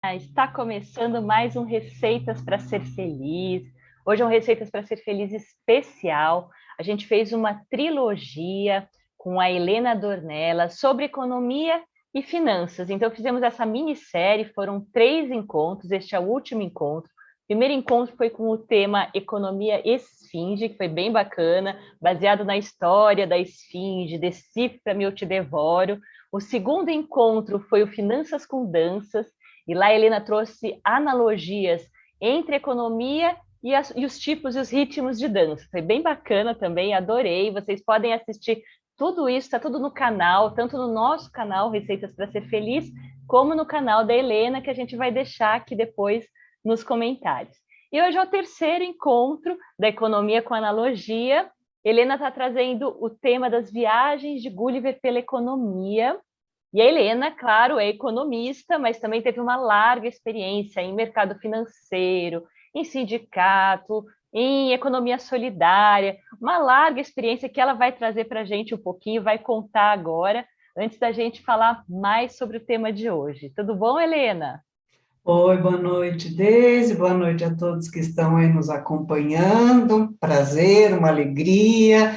Está começando mais um Receitas para Ser Feliz. Hoje é um Receitas para Ser Feliz especial. A gente fez uma trilogia com a Helena Dornella sobre economia e finanças. Então, fizemos essa minissérie, foram 3 encontros, este é o último encontro. O primeiro encontro foi com o tema Economia Esfinge, que foi bem bacana, baseado na história da Esfinge, Decifra-me, eu te devoro. O segundo encontro foi o Finanças com Danças, e lá a Helena trouxe analogias entre economia e os tipos e os ritmos de dança. Foi bem bacana também, adorei. Vocês podem assistir tudo isso, está tudo no canal, tanto no nosso canal Receitas para Ser Feliz, como no canal da Helena, que a gente vai deixar aqui depois nos comentários. E hoje é o terceiro encontro da economia com analogia. Helena está trazendo o tema das viagens de Gulliver pela economia. E a Helena, claro, é economista, mas também teve uma larga experiência em mercado financeiro, em sindicato, em economia solidária, uma larga experiência que ela vai trazer para a gente um pouquinho, vai contar agora, antes da gente falar mais sobre o tema de hoje. Tudo bom, Helena? Oi, boa noite, Deise, boa noite a todos que estão aí nos acompanhando. Um prazer, uma alegria.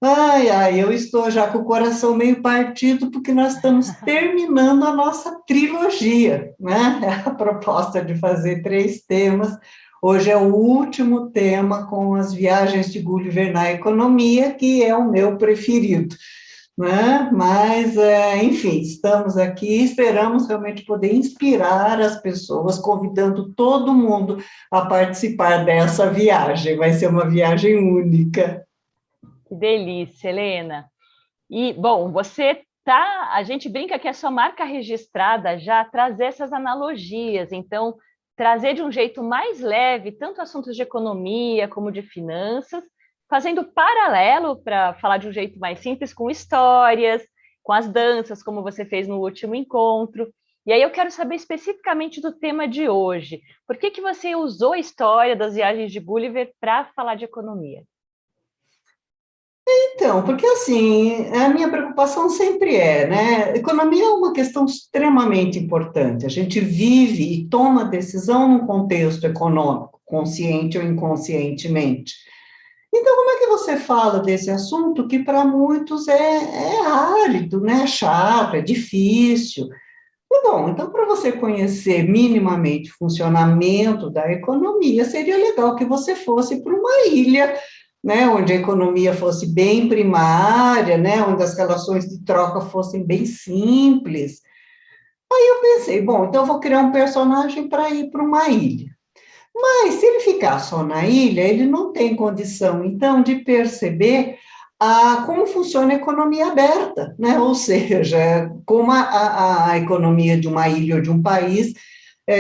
Ai, ai, eu estou já com o coração meio partido porque nós estamos terminando a nossa trilogia, né? É a proposta de fazer 3 temas. Hoje é o último tema com as viagens de Gulliver na economia, que é o meu preferido, né? Mas, enfim, estamos aqui, esperamos realmente poder inspirar as pessoas, convidando todo mundo a participar dessa viagem. Vai ser uma viagem única. Que delícia, Helena. E, bom, você tá, a gente brinca que é sua marca registrada já trazer essas analogias, então trazer de um jeito mais leve tanto assuntos de economia como de finanças, fazendo paralelo para falar de um jeito mais simples com histórias, com as danças, como você fez no último encontro. E aí eu quero saber especificamente do tema de hoje. Por que que você usou a história das viagens de Gulliver para falar de economia? Então, porque assim, a minha preocupação sempre né? Economia é uma questão extremamente importante. A gente vive e toma decisão num contexto econômico, consciente ou inconscientemente. Então, como é que você fala desse assunto que para muitos é árido, né? Chato, é difícil? E, bom, então, para você conhecer minimamente o funcionamento da economia, seria legal que você fosse para uma ilha, né, onde a economia fosse bem primária, né, onde as relações de troca fossem bem simples. Eu pensei, bom, então eu vou criar um personagem para ir para uma ilha. Mas se ele ficar só na ilha, ele não tem condição, então, de perceber como funciona a economia aberta, né? Ou seja, como a economia de uma ilha ou de um país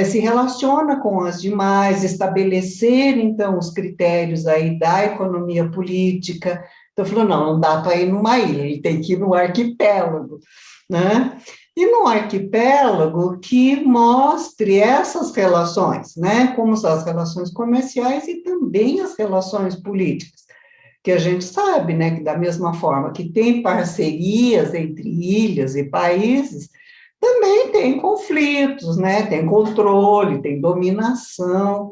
se relaciona com as demais, estabelecer, então, os critérios aí da economia política. Então, falou, não dá para ir numa ilha, ele tem que ir no arquipélago, né? E num arquipélago que mostre essas relações, né? Como são as relações comerciais e também as relações políticas, que a gente sabe, né, que da mesma forma que tem parcerias entre ilhas e países, também tem conflitos, né? Tem controle, tem dominação.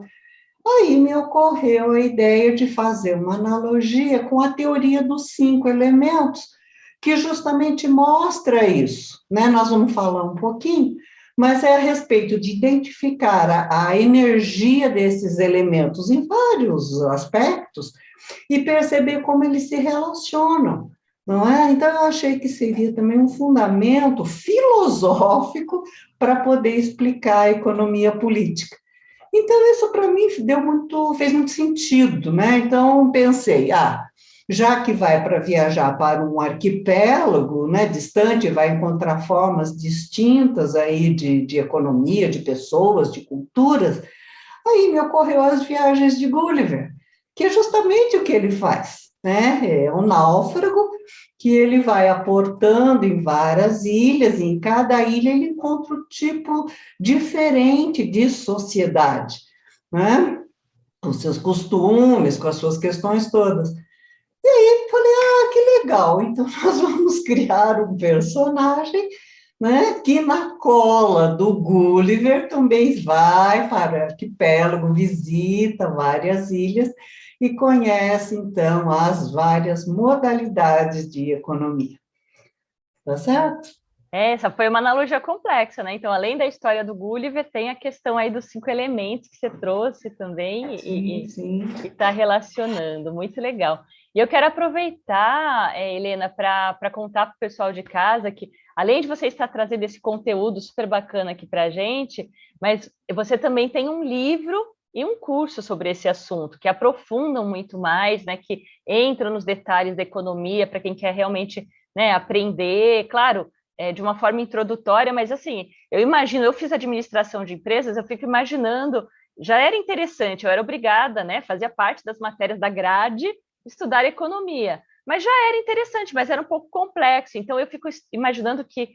Aí me ocorreu a ideia de fazer uma analogia com a teoria dos 5 elementos, que justamente mostra isso, né? Nós vamos falar um pouquinho, mas é a respeito de identificar a energia desses elementos em vários aspectos e perceber como eles se relacionam, não é? Então, eu achei que seria também um fundamento filosófico para poder explicar a economia política. Então, isso para mim fez muito sentido, né? Então, pensei, já que vai para viajar para um arquipélago, né, distante, vai encontrar formas distintas aí de economia, de pessoas, de culturas, aí me ocorreu as viagens de Gulliver, que é justamente o que ele faz, né? É um náufrago que ele vai aportando em várias ilhas, e em cada ilha ele encontra um tipo diferente de sociedade, né? Com seus costumes, com as suas questões todas. E aí eu falei, que legal, então nós vamos criar um personagem né, que na cola do Gulliver também vai para o arquipélago, visita várias ilhas e conhece, então, as várias modalidades de economia. Tá certo? Essa foi uma analogia complexa, né? Então, além da história do Gulliver, tem a questão aí dos 5 elementos que você trouxe também Sim, sim. e está relacionando. Muito legal. E eu quero aproveitar, Helena, para contar para o pessoal de casa que, além de você estar trazendo esse conteúdo super bacana aqui para a gente, mas você também tem um livro e um curso sobre esse assunto, que aprofundam muito mais, né? Que entram nos detalhes da economia para quem quer realmente, né, aprender. Claro, de uma forma introdutória, mas assim, eu imagino, eu fiz administração de empresas, eu fico imaginando, já era interessante, eu era obrigada, né, fazia parte das matérias da grade, estudar economia, mas já era interessante, mas era um pouco complexo, então eu fico imaginando que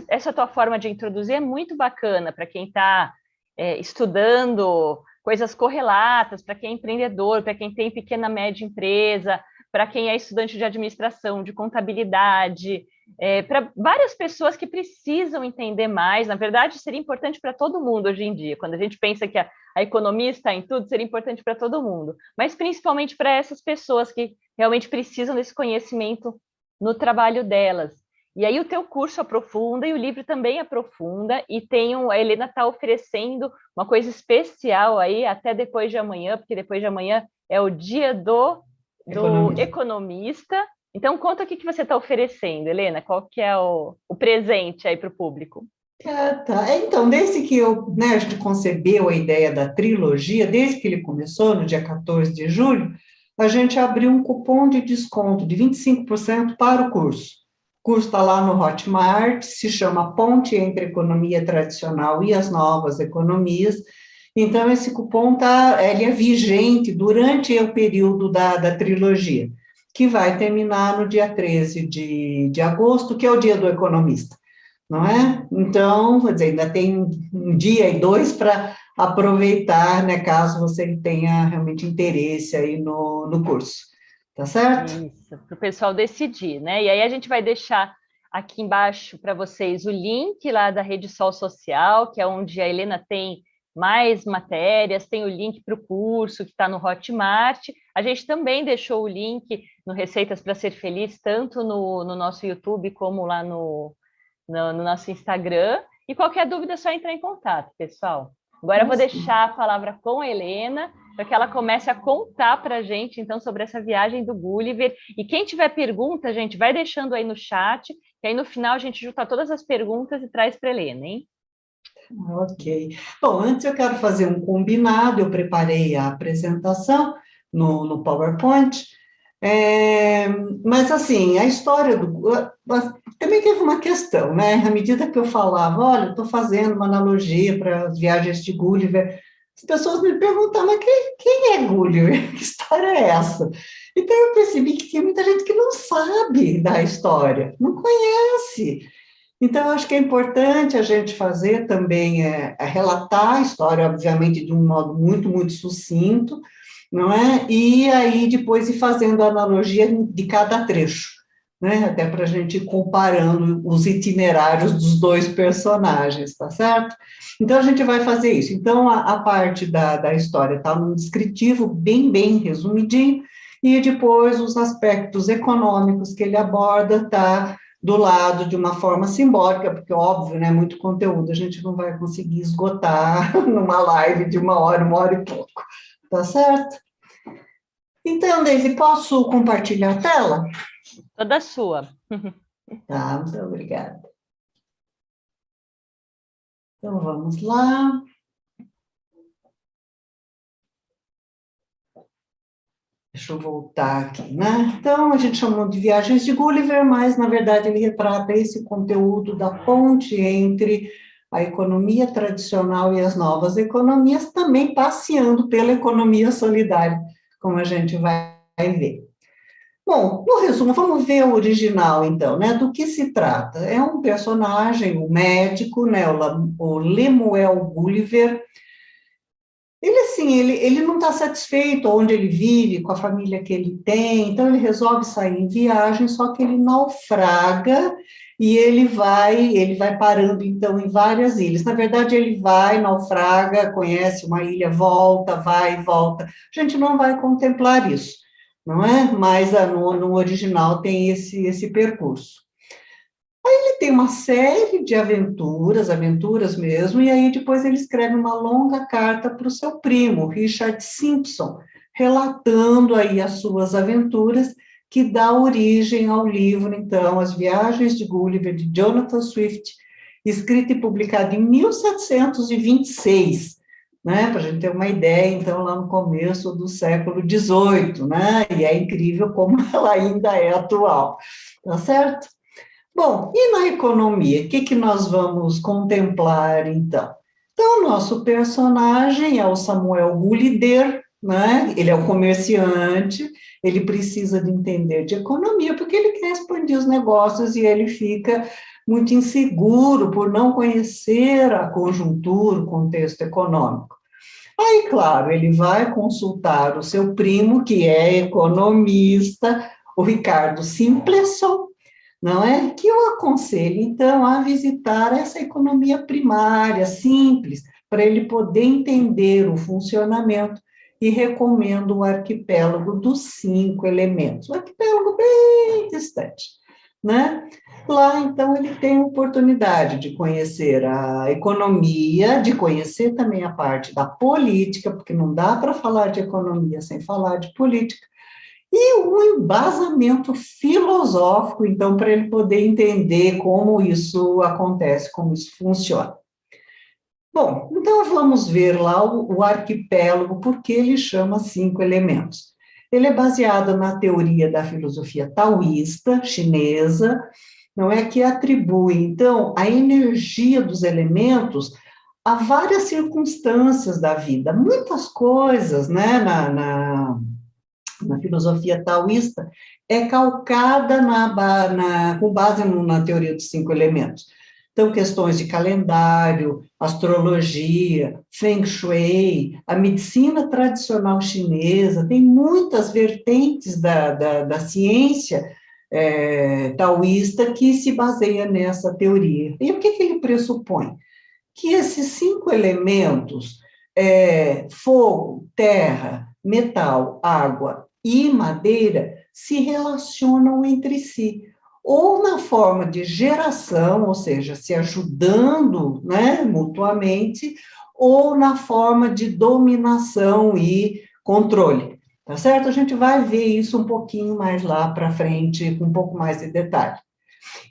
essa tua forma de introduzir é muito bacana para quem está estudando coisas correlatas, para quem é empreendedor, para quem tem pequena, média empresa, para quem é estudante de administração, de contabilidade, para várias pessoas que precisam entender mais. Na verdade, seria importante para todo mundo hoje em dia. Quando a gente pensa que a economia está em tudo, seria importante para todo mundo. Mas principalmente para essas pessoas que realmente precisam desse conhecimento no trabalho delas. E aí o teu curso aprofunda e o livro também aprofunda, e a Helena está oferecendo uma coisa especial aí até depois de amanhã, porque depois de amanhã é o dia do economista. Então, conta o que você está oferecendo, Helena, qual que é o presente aí para o público? Tá. Então, desde que a gente concebeu a ideia da trilogia, desde que ele começou, no dia 14 de julho, a gente abriu um cupom de desconto de 25% para o curso. O curso está lá no Hotmart, se chama Ponte entre Economia Tradicional e as Novas Economias. Então, esse cupom ele é vigente durante o período da trilogia, que vai terminar no dia 13 de agosto, que é o dia do economista, não é? Então, quer dizer, ainda tem um dia e dois para aproveitar, né, caso você tenha realmente interesse aí no curso, tá certo? Isso, para o pessoal decidir, né? E aí a gente vai deixar aqui embaixo para vocês o link lá da Rede Sol Social, que é onde a Helena tem mais matérias, tem o link para o curso que está no Hotmart. A gente também deixou o link no Receitas para Ser Feliz, tanto no nosso YouTube como lá no nosso Instagram. E qualquer dúvida é só entrar em contato, pessoal. Agora eu vou deixar a palavra com a Helena, para que ela comece a contar para a gente, então, sobre essa viagem do Gulliver. E quem tiver pergunta, gente, vai deixando aí no chat, que aí no final a gente junta todas as perguntas e traz para a Helena, hein? Ok. Bom, antes eu quero fazer um combinado, eu preparei a apresentação no PowerPoint, é, mas assim, a história também teve uma questão, né? À medida que eu falava, olha, estou fazendo uma analogia para as viagens de Gulliver, as pessoas me perguntavam, mas quem é Gulliver? Que história é essa? Então eu percebi que tinha muita gente que não sabe da história, não conhece. Então, eu acho que é importante a gente fazer também, relatar a história, obviamente, de um modo muito, muito sucinto, não é? E aí depois ir fazendo a analogia de cada trecho, né? Até para a gente ir comparando os itinerários dos dois personagens, tá certo? Então, a gente vai fazer isso. Então, a parte da história está no descritivo, bem, bem resumidinho, e depois os aspectos econômicos que ele aborda, tá do lado de uma forma simbólica, porque, óbvio, né, muito conteúdo a gente não vai conseguir esgotar numa live de uma hora e pouco, tá certo? Então, Deise, posso compartilhar a tela? Toda sua. Tá, muito obrigada. Então, vamos lá. Deixa eu voltar aqui, né? Então, a gente chamou de Viagens de Gulliver, mas, na verdade, ele retrata esse conteúdo da ponte entre a economia tradicional e as novas economias, também passeando pela economia solidária, como a gente vai ver. Bom, no resumo, vamos ver o original, então, né? Do que se trata? É um personagem, o médico, né? O Lemuel Gulliver. Ele, assim, ele não está satisfeito onde ele vive, com a família que ele tem, então ele resolve sair em viagem, só que ele naufraga e ele vai parando, então, em várias ilhas. Na verdade, ele vai, naufraga, conhece uma ilha, volta, vai e volta. A gente não vai contemplar isso, não é? Mas no original tem esse percurso. Ele tem uma série de aventuras, aventuras mesmo, e aí depois ele escreve uma longa carta para o seu primo, Richard Simpson, relatando aí as suas aventuras, que dá origem ao livro, então, As Viagens de Gulliver, de Jonathan Swift, escrito e publicado em 1726, né, para a gente ter uma ideia, então, lá no começo do século XVIII, né, e é incrível como ela ainda é atual, tá certo? Bom, e na economia, o que que nós vamos contemplar, então? Então, o nosso personagem é o Samuel Gulliver, né? Ele é o comerciante, ele precisa de entender de economia, porque ele quer expandir os negócios e ele fica muito inseguro por não conhecer a conjuntura, o contexto econômico. Aí, claro, ele vai consultar o seu primo, que é economista, o Ricardo Simpleson, não é? Que eu aconselho, então, a visitar essa economia primária, simples, para ele poder entender o funcionamento, e recomendo o arquipélago dos 5 elementos, um arquipélago bem distante, né? Lá, então, ele tem oportunidade de conhecer a economia, de conhecer também a parte da política, porque não dá para falar de economia sem falar de política, e um embasamento filosófico, então, para ele poder entender como isso acontece, como isso funciona. Bom, então vamos ver lá o arquipélago, porque ele chama 5 elementos. Ele é baseado na teoria da filosofia taoísta chinesa, não é, que atribui, então, a energia dos elementos a várias circunstâncias da vida, muitas coisas, né, na filosofia taoísta, é calcada com base na teoria dos 5 elementos. Então, questões de calendário, astrologia, feng shui, a medicina tradicional chinesa, tem muitas vertentes da ciência taoísta que se baseia nessa teoria. E o que ele pressupõe? Que esses 5 elementos, fogo, terra, metal, água e madeira, se relacionam entre si, ou na forma de geração, ou seja, se ajudando, né, mutuamente, ou na forma de dominação e controle, tá certo? A gente vai ver isso um pouquinho mais lá para frente, com um pouco mais de detalhe.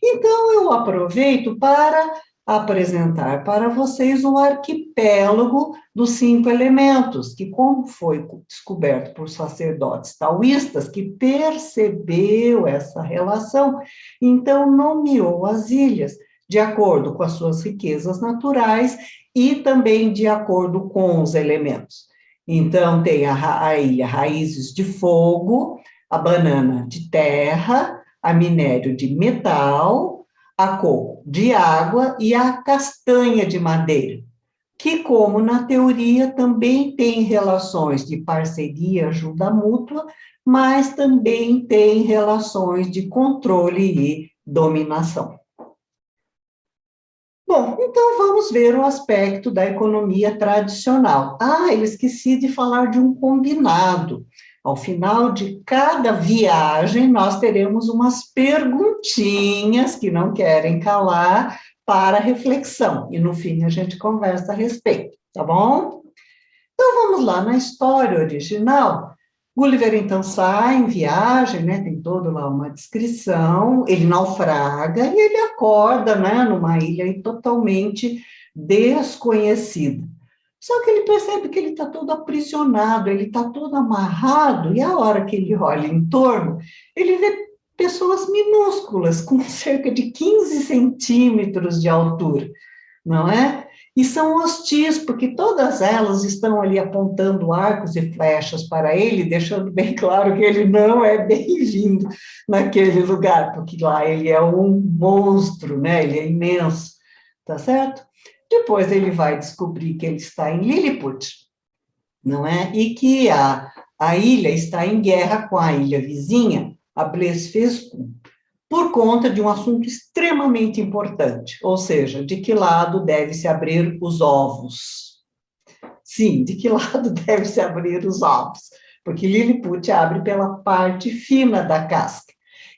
Então, eu aproveito para apresentar para vocês o arquipélago dos 5 elementos, que, como foi descoberto por sacerdotes taoístas, que percebeu essa relação, então nomeou as ilhas de acordo com as suas riquezas naturais e também de acordo com os elementos. Então, tem a ilha Raízes de Fogo, a banana de terra, a minério de metal, a coco de água e a castanha de madeira, que, como na teoria, também tem relações de parceria, ajuda mútua, mas também tem relações de controle e dominação. Bom, então vamos ver o aspecto da economia tradicional. Eu esqueci de falar de um combinado. Ao final de cada viagem, nós teremos umas perguntinhas que não querem calar para reflexão. E no fim a gente conversa a respeito, tá bom? Então vamos lá, na história original, Gulliver então sai em viagem, né, tem toda lá uma descrição, ele naufraga e ele acorda, né, numa ilha totalmente desconhecida. Só que ele percebe que ele está todo aprisionado, ele está todo amarrado, e a hora que ele olha em torno, ele vê pessoas minúsculas, com cerca de 15 centímetros de altura, não é? E são hostis, porque todas elas estão ali apontando arcos e flechas para ele, deixando bem claro que ele não é bem-vindo naquele lugar, porque lá ele é um monstro, né? Ele é imenso, tá certo? Depois ele vai descobrir que ele está em Lilliput, não é? E que a ilha está em guerra com a ilha vizinha, a Blesfescu, por conta de um assunto extremamente importante, ou seja, de que lado deve-se abrir os ovos. Sim, de que lado deve-se abrir os ovos? Porque Lilliput abre pela parte fina da casca.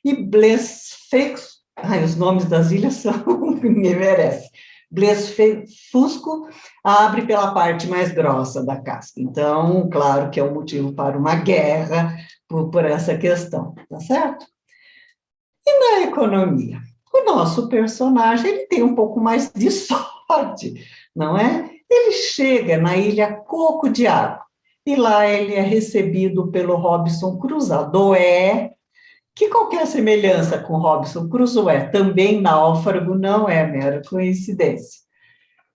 E Blesfescu, os nomes das ilhas são me merece. Blesfusco abre pela parte mais grossa da casca. Então, claro que é um motivo para uma guerra por essa questão, tá certo? E na economia? O nosso personagem, ele tem um pouco mais de sorte, não é? Ele chega na ilha Coco de Água, e lá ele é recebido pelo Robinson Crusoe, que qualquer semelhança com Robinson Crusoe, também náufrago, não é mera coincidência.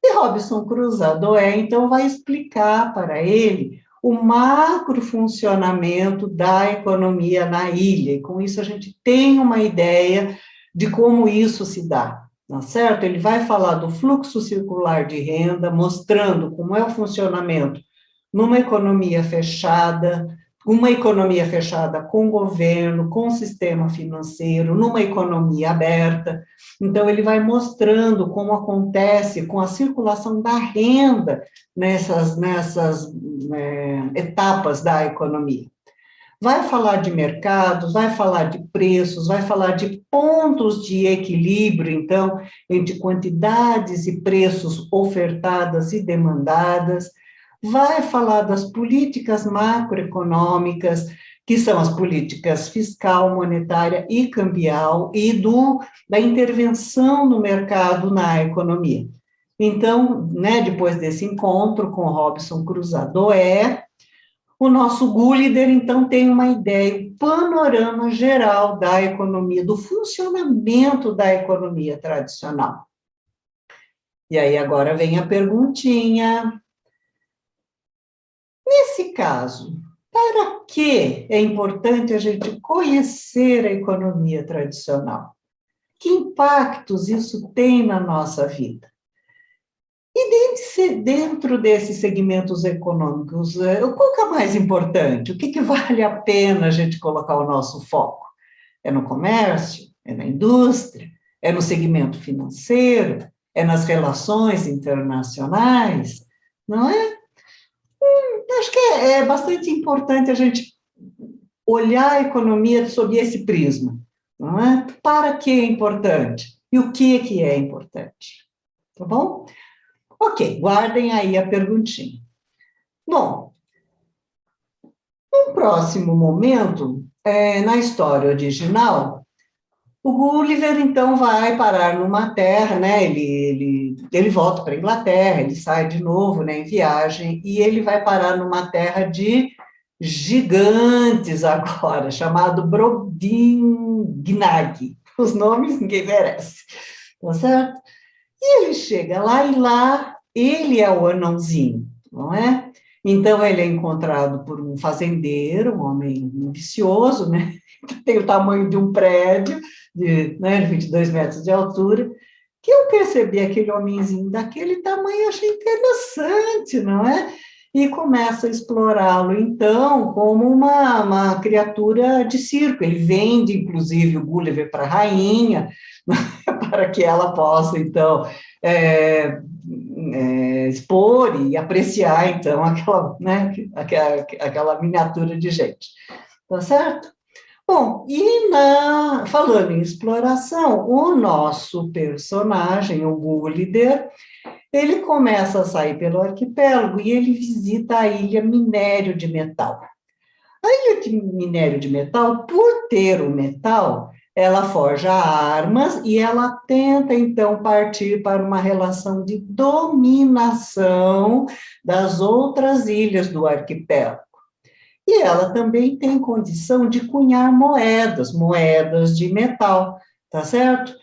E Robinson Crusoe, então, vai explicar para ele o macrofuncionamento da economia na ilha, e com isso a gente tem uma ideia de como isso se dá, tá certo? Ele vai falar do fluxo circular de renda, mostrando como é o funcionamento numa economia fechada, uma economia fechada com o governo, com o sistema financeiro, numa economia aberta. Então, ele vai mostrando como acontece com a circulação da renda nessas etapas da economia. Vai falar de mercados, vai falar de preços, vai falar de pontos de equilíbrio, então, entre quantidades e preços ofertadas e demandadas, vai falar das políticas macroeconômicas, que são as políticas fiscal, monetária e cambial, e da intervenção no mercado na economia. Então, depois desse encontro com Robinson Crusoe, o nosso Gulliver, então, tem uma ideia, um panorama geral da economia, do funcionamento da economia tradicional. E aí, agora vem a perguntinha. Nesse caso, para que é importante a gente conhecer a economia tradicional? Que impactos isso tem na nossa vida? E dentro desses segmentos econômicos, qual que é mais importante? O que vale a pena a gente colocar o nosso foco? É no comércio? É na indústria? É no segmento financeiro? É nas relações internacionais? Não é? Acho que é bastante importante a gente olhar a economia sob esse prisma, não é? Para que é importante? E o que é importante? Tá bom? Ok, guardem aí a perguntinha. Bom, no próximo momento, na história original, o Gulliver, então, vai parar numa terra, né? Ele volta para a Inglaterra, ele sai de novo, né, em viagem, e ele vai parar numa terra de gigantes agora, chamado Brobdingnag. Os nomes ninguém merece, tá certo? E ele chega lá, e lá ele é o anãozinho, não é? Então, ele é encontrado por um fazendeiro, um homem ambicioso, né? Que tem o tamanho de um prédio, de 22 metros de altura, que eu percebi aquele homenzinho daquele tamanho, achei interessante, não é? E começa a explorá-lo, então, como uma criatura de circo. Ele vende, inclusive, o Gulliver para a rainha, para que ela possa, então, expor e apreciar, então, aquela miniatura de gente. Tá certo? Bom, e falando em exploração, o nosso personagem, o Gulliver, ele começa a sair pelo arquipélago e ele visita a ilha Minério de Metal. A ilha de Minério de Metal, por ter o metal, ela forja armas e ela tenta, então, partir para uma relação de dominação das outras ilhas do arquipélago. E ela também tem condição de cunhar moedas de metal, tá certo?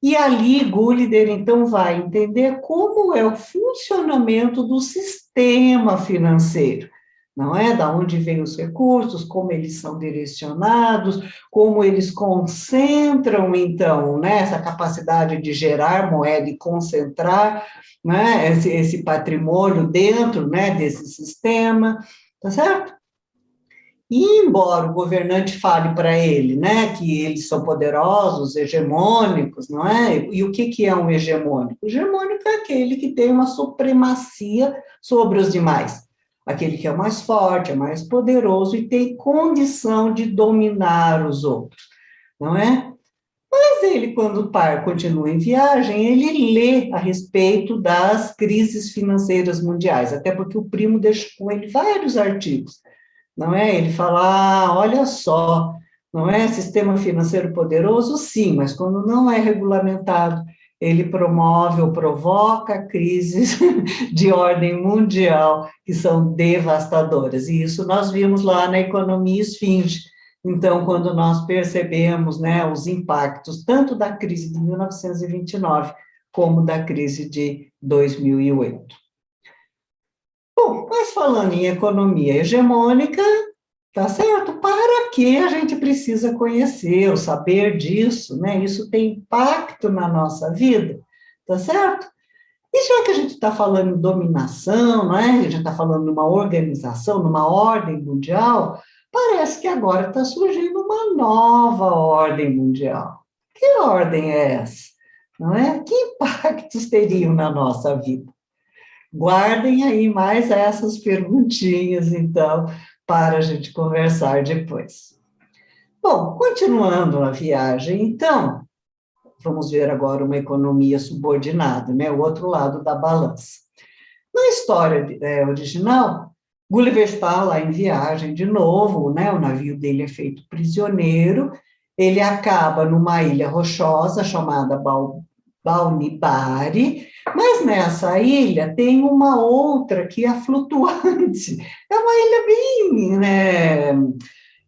E ali Gulliver, então, vai entender como é o funcionamento do sistema financeiro, não é? Da onde vêm os recursos, como eles são direcionados, como eles concentram, então, né, essa capacidade de gerar moeda e concentrar, né, esse patrimônio dentro, né, desse sistema, tá certo? E embora o governante fale para ele, né, que eles são poderosos, hegemônicos, não é? E o que é um hegemônico? O hegemônico é aquele que tem uma supremacia sobre os demais, aquele que é mais forte, é mais poderoso e tem condição de dominar os outros, não é? Mas ele, quando o par continua em viagem, ele lê a respeito das crises financeiras mundiais, até porque o primo deixou com ele vários artigos, não é? Ele fala, olha só, não é sistema financeiro poderoso? Sim, mas quando não é regulamentado, ele promove ou provoca crises de ordem mundial que são devastadoras. E isso nós vimos lá na economia esfinge. Então, quando nós percebemos, né, os impactos tanto da crise de 1929 como da crise de 2008. Bom, mas falando em economia hegemônica, tá certo? Para que a gente precisa conhecer, ou saber disso, né? Isso tem impacto na nossa vida, tá certo? E já que a gente está falando em dominação, não é? A gente está falando numa organização, numa ordem mundial, parece que agora está surgindo uma nova ordem mundial. Que ordem é essa? Não é? Que impactos teriam na nossa vida? Guardem aí mais essas perguntinhas, então, para a gente conversar depois. Bom, continuando a viagem, então, vamos ver agora uma economia subordinada, né? O outro lado da balança. Na história original, Gulliver está lá em viagem de novo, né? O navio dele é feito prisioneiro, ele acaba numa ilha rochosa chamada Balnibari, mas nessa ilha tem uma outra que é flutuante. É uma ilha bem, né,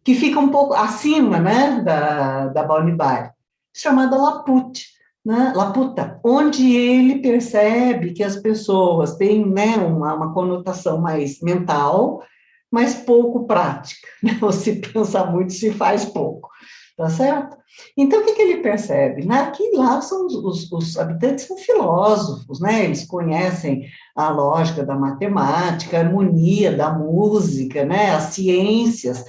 que fica um pouco acima, né, da Balnibari, chamada Laput, né, Laputa, onde ele percebe que as pessoas têm, né, uma conotação mais mental, mas pouco prática, né? Ou se pensa muito, se faz pouco, tá certo? Então, o que ele percebe? Né? Que lá são os habitantes são filósofos, né? Eles conhecem a lógica da matemática, a harmonia da música, né? As ciências,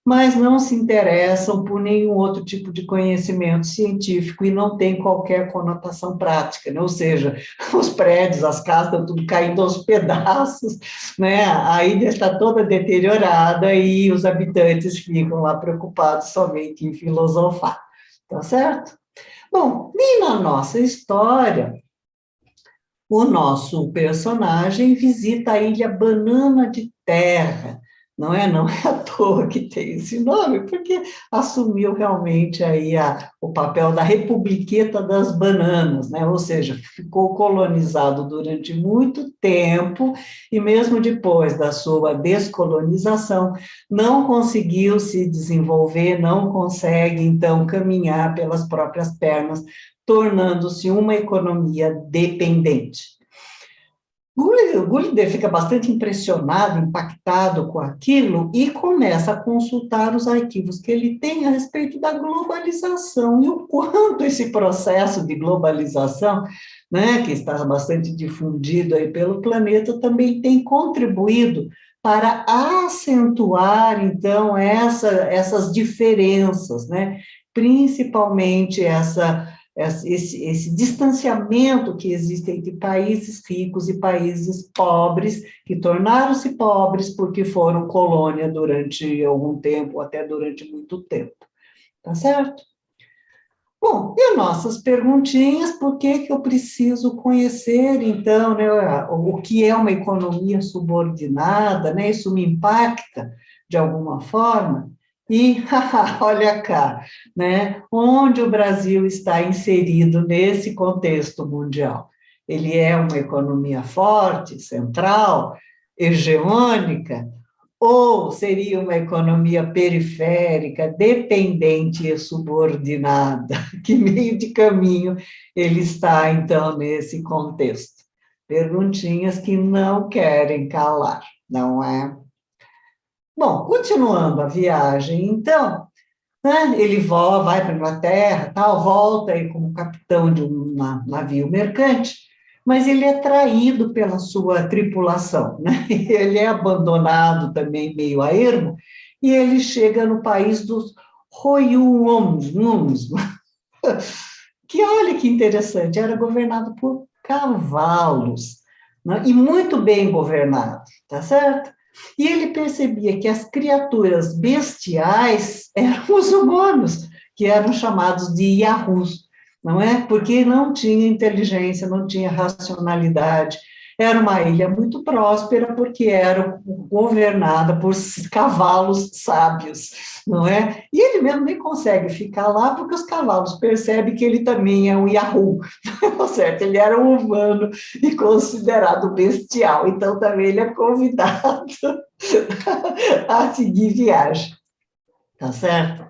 mas não se interessam por nenhum outro tipo de conhecimento científico e não tem qualquer conotação prática, né? Ou seja, os prédios, as casas estão tudo caindo aos pedaços, né? A ilha está toda deteriorada e os habitantes ficam lá preocupados somente em filosofar, tá certo? Bom, e na nossa história, o nosso personagem visita a ilha Banana de Terra, não é? Não é à toa que tem esse nome, porque assumiu realmente aí o papel da republiqueta das bananas, né? Ou seja, ficou colonizado durante muito tempo e mesmo depois da sua descolonização, não conseguiu se desenvolver, não consegue, então, caminhar pelas próprias pernas, tornando-se uma economia dependente. O Gulliver fica bastante impressionado, impactado com aquilo e começa a consultar os arquivos que ele tem a respeito da globalização e o quanto esse processo de globalização, né, que está bastante difundido aí pelo planeta, também tem contribuído para acentuar, então, essas diferenças, né, principalmente esse distanciamento que existe entre países ricos e países pobres, que tornaram-se pobres porque foram colônia durante algum tempo, até durante muito tempo. Tá certo? Bom, e nossas perguntinhas, por que eu preciso conhecer, então, né, o que é uma economia subordinada, né? Isso me impacta de alguma forma? E, olha cá, né, onde o Brasil está inserido nesse contexto mundial? Ele é uma economia forte, central, hegemônica, ou seria uma economia periférica, dependente e subordinada? Que meio de caminho ele está, então, nesse contexto? Perguntinhas que não querem calar, não é? Bom, continuando a viagem, então, né, ele vai para a Inglaterra, tal, volta aí como capitão de um navio mercante, mas ele é traído pela sua tripulação, né? Ele é abandonado também meio a ermo, e ele chega no país dos Royuns, que olha que interessante, era governado por cavalos, né? E muito bem governado, tá certo? E ele percebia que as criaturas bestiais eram os humanos, que eram chamados de Yahoos, não é? Porque não tinha inteligência, não tinha racionalidade. Era uma ilha muito próspera, porque era governada por cavalos sábios, não é? E ele mesmo nem consegue ficar lá, porque os cavalos percebem que ele também é um Yahoo, tá certo? Ele era um humano e considerado bestial, então também ele é convidado a seguir viagem, tá certo?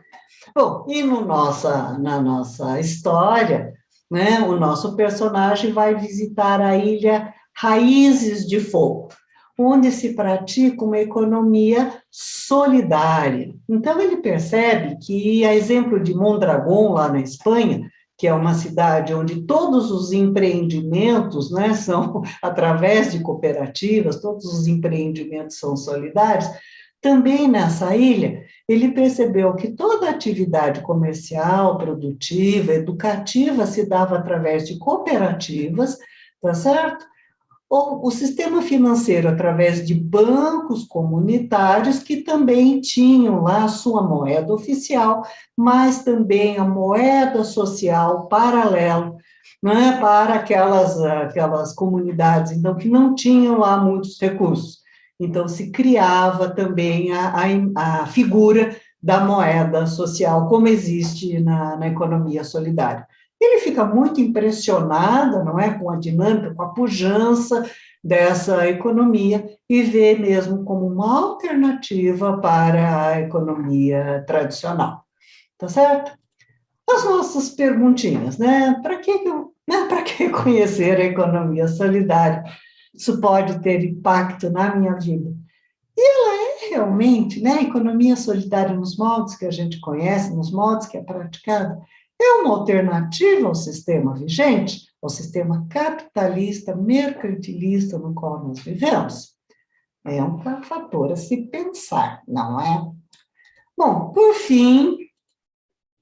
Bom, e no na nossa história, né, o nosso personagem vai visitar a ilha Raízes de Fogo, onde se pratica uma economia solidária. Então, ele percebe que, a exemplo de Mondragón, lá na Espanha, que é uma cidade onde todos os empreendimentos, né, são através de cooperativas, todos os empreendimentos são solidários, também nessa ilha, ele percebeu que toda atividade comercial, produtiva, educativa se dava através de cooperativas, tá certo? O sistema financeiro através de bancos comunitários que também tinham lá a sua moeda oficial, mas também a moeda social paralela, né, para aquelas comunidades, então, que não tinham lá muitos recursos. Então, se criava também a figura da moeda social, como existe na economia solidária. Ele fica muito impressionado, não é, com a dinâmica, com a pujança dessa economia e vê mesmo como uma alternativa para a economia tradicional. Tá certo? As nossas perguntinhas, né? Para que conhecer a economia solidária? Isso pode ter impacto na minha vida. Realmente, né, a economia solidária nos moldes que a gente conhece, nos moldes que é praticada, é uma alternativa ao sistema vigente, ao sistema capitalista, mercantilista no qual nós vivemos? É um fator a se pensar, não é? Bom, por fim,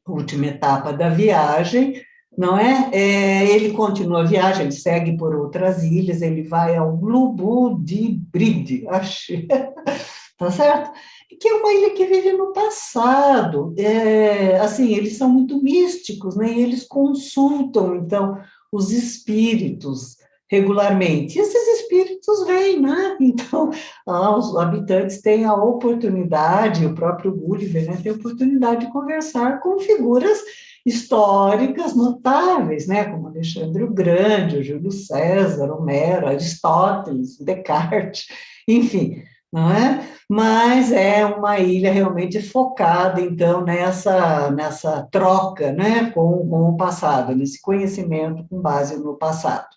última etapa da viagem, não é? Ele continua a viagem, ele segue por outras ilhas, ele vai ao Globo de Bride, acho, tá certo? Que é uma ilha que vive no passado. Assim, eles são muito místicos, né? E eles consultam, então, os espíritos regularmente. E esses espíritos vêm, né? Então, os habitantes têm a oportunidade, o próprio Gulliver, né, tem a oportunidade de conversar com figuras históricas notáveis, né, como Alexandre o Grande, o Júlio César, Homero, Aristóteles, Descartes, enfim, não é? Mas é uma ilha realmente focada, então, nessa troca, né, com o passado, nesse conhecimento com base no passado.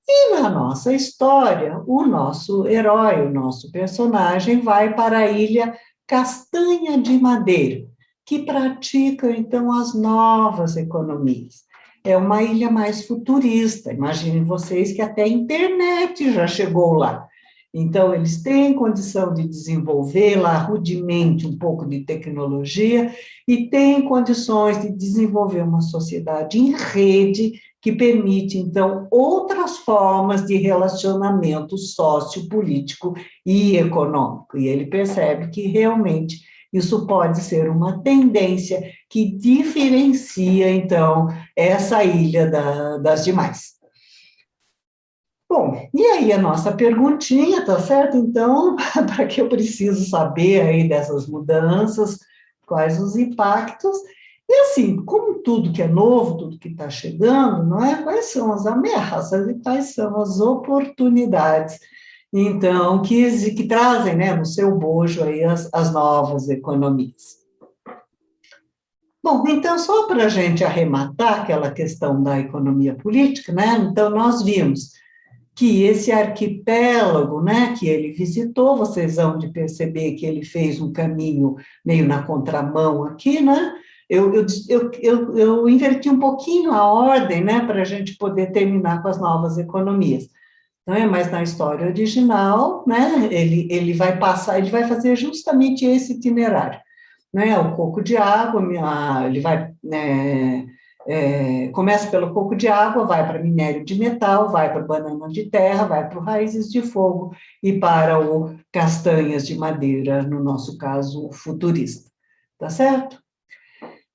E na nossa história, o nosso herói, o nosso personagem, vai para a ilha Castanha de Madeira, que pratica, então, as novas economias. É uma ilha mais futurista, imaginem vocês que até a internet já chegou lá. Então, eles têm condição de desenvolver lá rudemente um pouco de tecnologia e têm condições de desenvolver uma sociedade em rede que permite, então, outras formas de relacionamento sociopolítico e econômico. E ele percebe que, realmente, isso pode ser uma tendência que diferencia, então, essa ilha das demais. Bom, e aí a nossa perguntinha, tá certo? Então, para que eu preciso saber aí dessas mudanças, quais os impactos? E assim, como tudo que é novo, tudo que está chegando, não é? Quais são as ameaças e quais são as oportunidades, então, que trazem, né, no seu bojo aí as novas economias. Bom, então, só para a gente arrematar aquela questão da economia política, né? Então, nós vimos que esse arquipélago, né, que ele visitou, vocês vão de perceber que ele fez um caminho meio na contramão aqui, né? Eu inverti um pouquinho a ordem, né, para a gente poder terminar com as novas economias. Né? Mas na história original, né, ele vai passar, ele vai fazer justamente esse itinerário, né, o coco de água, ele vai, né, começa pelo coco de água, vai para minério de metal, vai para banana de terra, vai para raízes de fogo e para o castanhas de madeira, no nosso caso, futurista, tá certo?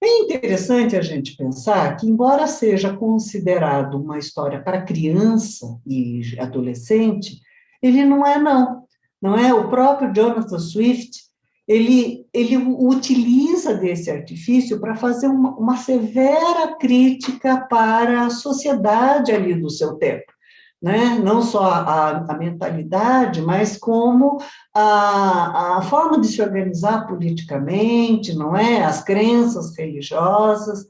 É interessante a gente pensar que, embora seja considerado uma história para criança e adolescente, ele não é, não. Não é? O próprio Jonathan Swift, ele utiliza desse artifício para fazer uma severa crítica para a sociedade ali do seu tempo. Né? Não só a mentalidade, mas como a forma de se organizar politicamente, não é? As crenças religiosas.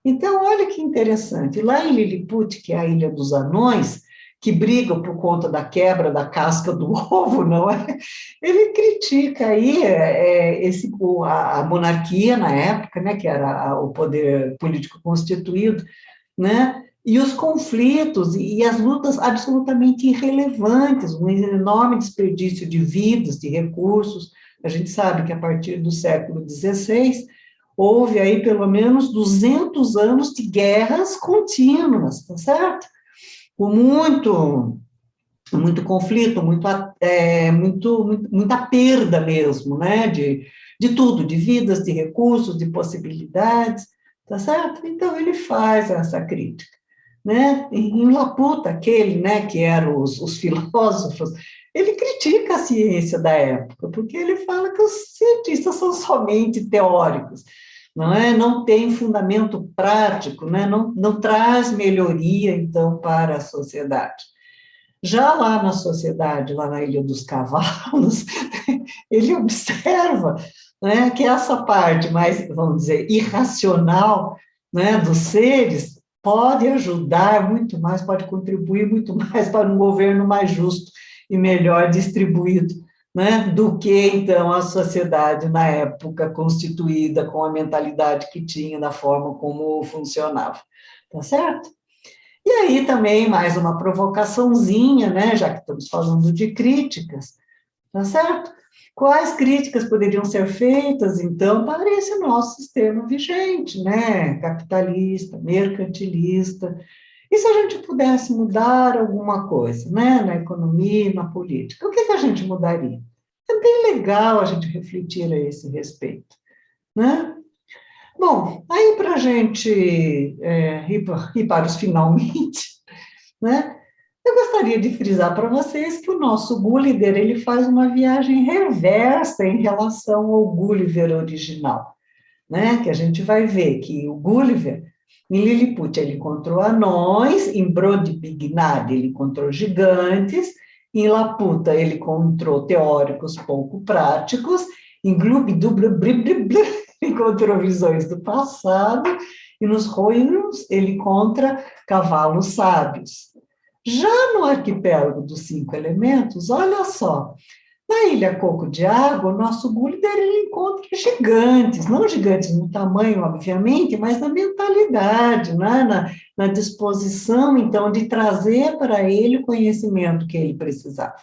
Então, olha que interessante. Lá em Lilliput, que é a Ilha dos Anões, que brigam por conta da quebra da casca do ovo, não é? Ele critica aí a monarquia na época, né, que era o poder político constituído, né? E os conflitos e as lutas absolutamente irrelevantes, um enorme desperdício de vidas, de recursos. A gente sabe que a partir do século XVI houve aí pelo menos 200 anos de guerras contínuas, tá certo? Com muito conflito, muita perda mesmo, né? De tudo, de vidas, de recursos, de possibilidades, tá certo? Então ele faz essa crítica. Né? Em Laputa, aquele, né, que eram os filósofos, ele critica a ciência da época, porque ele fala que os cientistas são somente teóricos, não é? Não tem fundamento prático, né? Não traz melhoria, então, para a sociedade. Já lá na sociedade, lá na Ilha dos Cavalos, ele observa, né, que essa parte mais, vamos dizer, irracional, né, dos seres pode ajudar muito mais, pode contribuir muito mais para um governo mais justo e melhor distribuído, né, do que, então, a sociedade na época constituída com a mentalidade que tinha, da forma como funcionava. Tá certo? E aí também mais uma provocaçãozinha, né, já que estamos falando de críticas, tá certo? Quais críticas poderiam ser feitas, então, para esse nosso sistema vigente, né, capitalista, mercantilista? E se a gente pudesse mudar alguma coisa, né, na economia e na política, o que a gente mudaria? É bem legal a gente refletir a esse respeito, né? Bom, aí para a gente ir para os finalmente, né? Eu gostaria de frisar para vocês que o nosso Gulliver, ele faz uma viagem reversa em relação ao Gulliver original, né? Que a gente vai ver que o Gulliver, em Lilliput, ele encontrou anões, em Brobdingnag ele encontrou gigantes, em Laputa ele encontrou teóricos pouco práticos, em Glubdublabliblibli ele encontrou visões do passado, e nos Rohirrim ele encontra cavalos sábios. Já no arquipélago dos 5 elementos, olha só, na Ilha Coco de Água, o nosso Gulliver ele encontra gigantes, não gigantes no tamanho, obviamente, mas na mentalidade, né? Na disposição, então, de trazer para ele o conhecimento que ele precisava.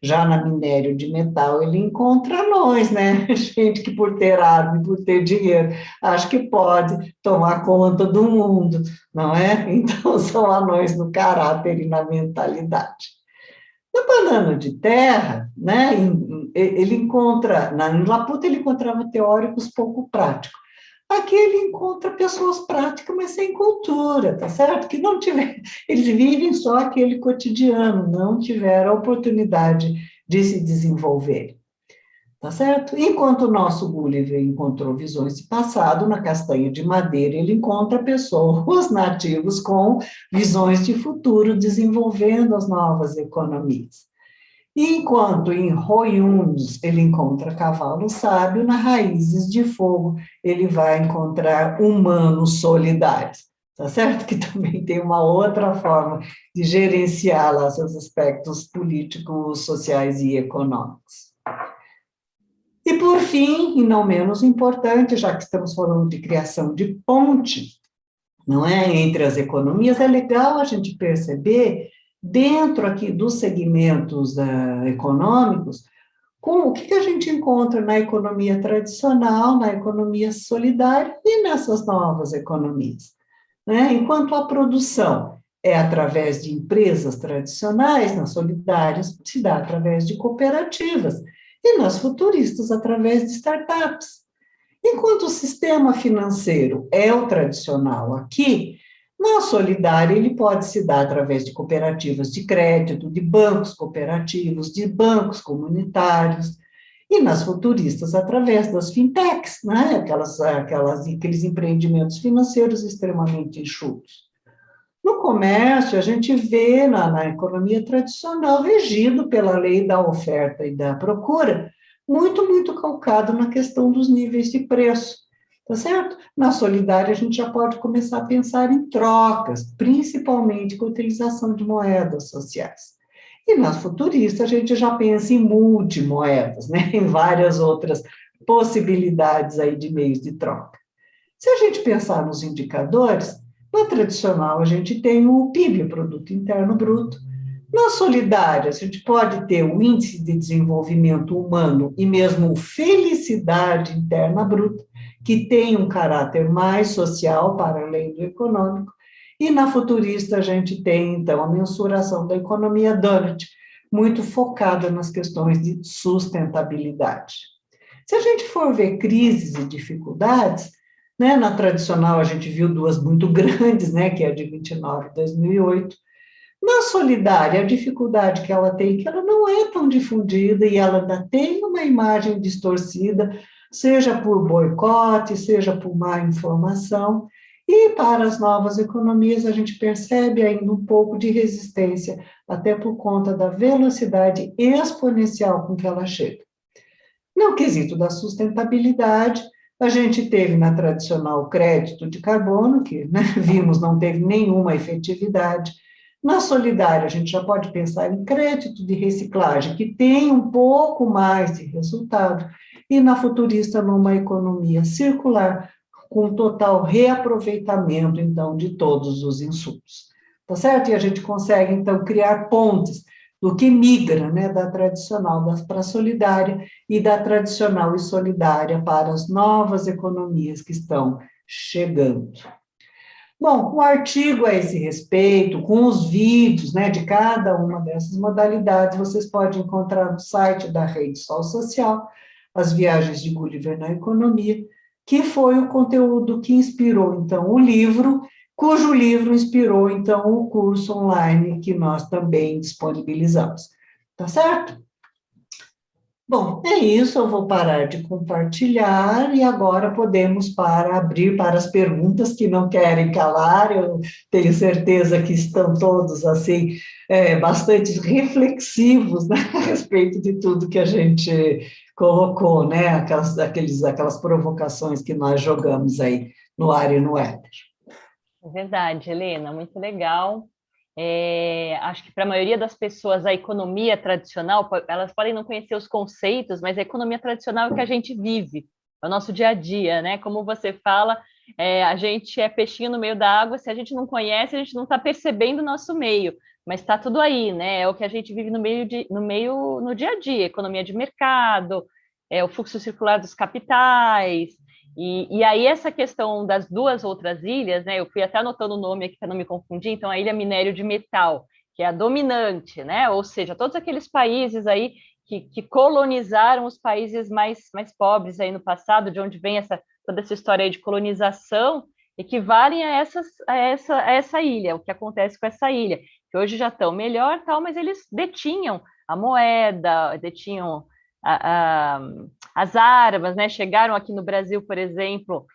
Já na minério de metal, ele encontra nós, né? Gente que por ter arma e por ter dinheiro, acho que pode tomar conta do mundo, não é? Então, são anões no caráter e na mentalidade. Na banana de terra, né, ele encontra, em Laputa ele encontrava teóricos pouco práticos. Aqui ele encontra pessoas práticas, mas sem cultura, tá certo? Que não tiveram, eles vivem só aquele cotidiano, não tiveram a oportunidade de se desenvolver, tá certo? Enquanto o nosso Gulliver encontrou visões de passado, na castanha de madeira ele encontra pessoas nativos com visões de futuro, desenvolvendo as novas economias. Enquanto em Royuns ele encontra cavalo sábio, na Raízes de Fogo ele vai encontrar humanos solidários, tá certo? Que também tem uma outra forma de gerenciar lá seus aspectos políticos, sociais e econômicos. E, por fim, e não menos importante, já que estamos falando de criação de ponte, não é, entre as economias, é legal a gente perceber, dentro aqui dos segmentos econômicos, o que a gente encontra na economia tradicional, na economia solidária e nessas novas economias. Né? Enquanto a produção é através de empresas tradicionais, nas solidárias se dá através de cooperativas, e nas futuristas através de startups. Enquanto o sistema financeiro é o tradicional aqui, na solidária ele pode se dar através de cooperativas de crédito, de bancos cooperativos, de bancos comunitários, e nas futuristas através das fintechs, né? Aqueles empreendimentos financeiros extremamente enxutos. No comércio, a gente vê na economia tradicional, regido pela lei da oferta e da procura, muito calcado na questão dos níveis de preço, tá certo? Na solidária, a gente já pode começar a pensar em trocas, principalmente com a utilização de moedas sociais. E nas futuristas, a gente já pensa em multimoedas, né? Em várias outras possibilidades aí de meios de troca. Se a gente pensar nos indicadores, na tradicional, a gente tem o PIB, o Produto Interno Bruto. Na solidária, a gente pode ter o Índice de Desenvolvimento Humano e mesmo o Felicidade Interna Bruta, que tem um caráter mais social para além do econômico. E na futurista, a gente tem, então, a mensuração da economia donut, muito focada nas questões de sustentabilidade. Se a gente for ver crises e dificuldades, né, na tradicional, a gente viu duas muito grandes, né, que é a de 29 e 2008. Na solidária, a dificuldade que ela tem, que ela não é tão difundida e ela ainda tem uma imagem distorcida, seja por boicote, seja por má informação. E para as novas economias, a gente percebe ainda um pouco de resistência, até por conta da velocidade exponencial com que ela chega. No quesito da sustentabilidade, a gente teve na tradicional crédito de carbono, que, né, vimos não teve nenhuma efetividade. Na solidária, a gente já pode pensar em crédito de reciclagem, que tem um pouco mais de resultado, e na futurista, numa economia circular, com total reaproveitamento, então, de todos os insumos. Tá certo? E a gente consegue, então, criar pontes do que migra, né, da tradicional para a solidária e da tradicional e solidária para as novas economias que estão chegando. Bom, o artigo a esse respeito, com os vídeos, né, de cada uma dessas modalidades, vocês podem encontrar no site da Rede Sol Social, As Viagens de Gulliver na Economia, que foi o conteúdo que inspirou, então, o livro, cujo livro inspirou, então, o curso online que nós também disponibilizamos. Tá certo? Bom, é isso, eu vou parar de compartilhar e agora podemos abrir para as perguntas que não querem calar. Eu tenho certeza que estão todos, assim, bastante reflexivos, né, a respeito de tudo que a gente colocou, né, aquelas provocações que nós jogamos aí no ar e no éter. É verdade, Helena, muito legal. Acho que para a maioria das pessoas a economia tradicional, elas podem não conhecer os conceitos, mas a economia tradicional é o que a gente vive, é o nosso dia a dia, né? Como você fala, a gente é peixinho no meio da água, se a gente não conhece, a gente não está percebendo o nosso meio, mas está tudo aí, né? É o que a gente vive no dia a dia, economia de mercado, o fluxo circular dos capitais. E aí, essa questão das duas outras ilhas, né? Eu fui até anotando o nome aqui para não me confundir. Então, a Ilha Minério de Metal, que é a dominante, né? Ou seja, todos aqueles países aí que colonizaram os países mais pobres aí no passado, de onde vem toda essa história aí de colonização, equivalem a essa ilha, o que acontece com essa ilha, que hoje já estão melhor, tal, mas eles detinham a moeda, detinham as armas, né? Chegaram aqui no Brasil, por exemplo,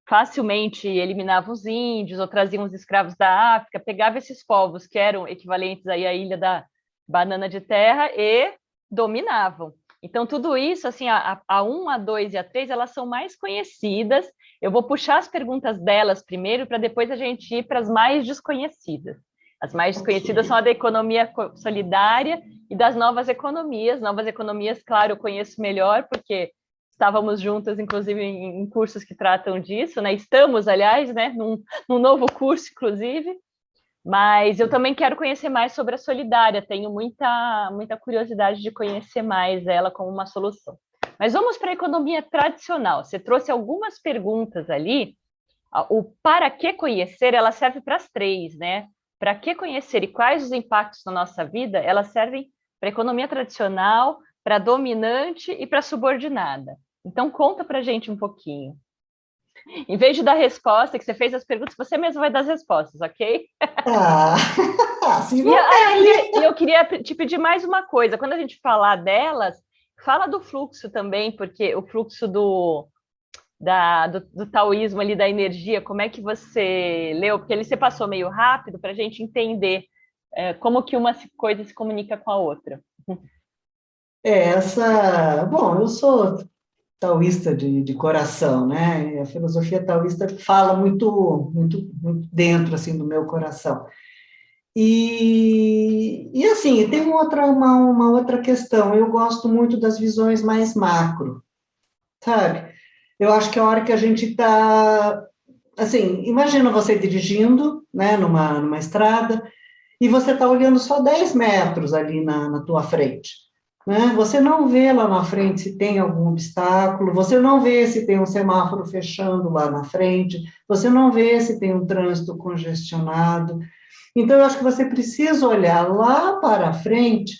facilmente eliminavam os índios ou traziam os escravos da África, pegavam esses povos que eram equivalentes aí à ilha da banana de terra e dominavam. Então, tudo isso, assim, a 1, a 2 e a 3, elas são mais conhecidas. Eu vou puxar as perguntas delas primeiro, para depois a gente ir para as mais desconhecidas. As mais desconhecidas são a da economia solidária e das novas economias. Novas economias, claro, eu conheço melhor, porque estávamos juntas, inclusive, em cursos que tratam disso, né? Estamos, aliás, né, num novo curso, inclusive. Mas eu também quero conhecer mais sobre a solidária, tenho muita curiosidade de conhecer mais ela como uma solução. Mas vamos para a economia tradicional. Você trouxe algumas perguntas ali. O para que conhecer, ela serve para as três, né? Para que conhecer e quais os impactos na nossa vida, elas servem para a economia tradicional, para a dominante e para a subordinada. Então, conta para a gente um pouquinho. Em vez de dar resposta, que você fez as perguntas, você mesmo vai dar as respostas, ok? Ah, assim E não eu queria te pedir mais uma coisa. Quando a gente falar delas, fala do fluxo também, porque o fluxo do taoísmo ali, da energia, como é que você leu? Porque ele se passou meio rápido para a gente entender como que uma coisa se comunica com a outra. Bom, eu sou taoísta de coração, né? E a filosofia taoísta fala muito dentro, assim, do meu coração. E assim, tem uma outra questão. Eu gosto muito das visões mais macro, sabe? Eu acho que a hora que a gente está, assim, imagina você dirigindo, né, numa estrada, e você está olhando só 10 metros ali na tua frente, né? Você não vê lá na frente se tem algum obstáculo, você não vê se tem um semáforo fechando lá na frente, você não vê se tem um trânsito congestionado. Então, eu acho que você precisa olhar lá para frente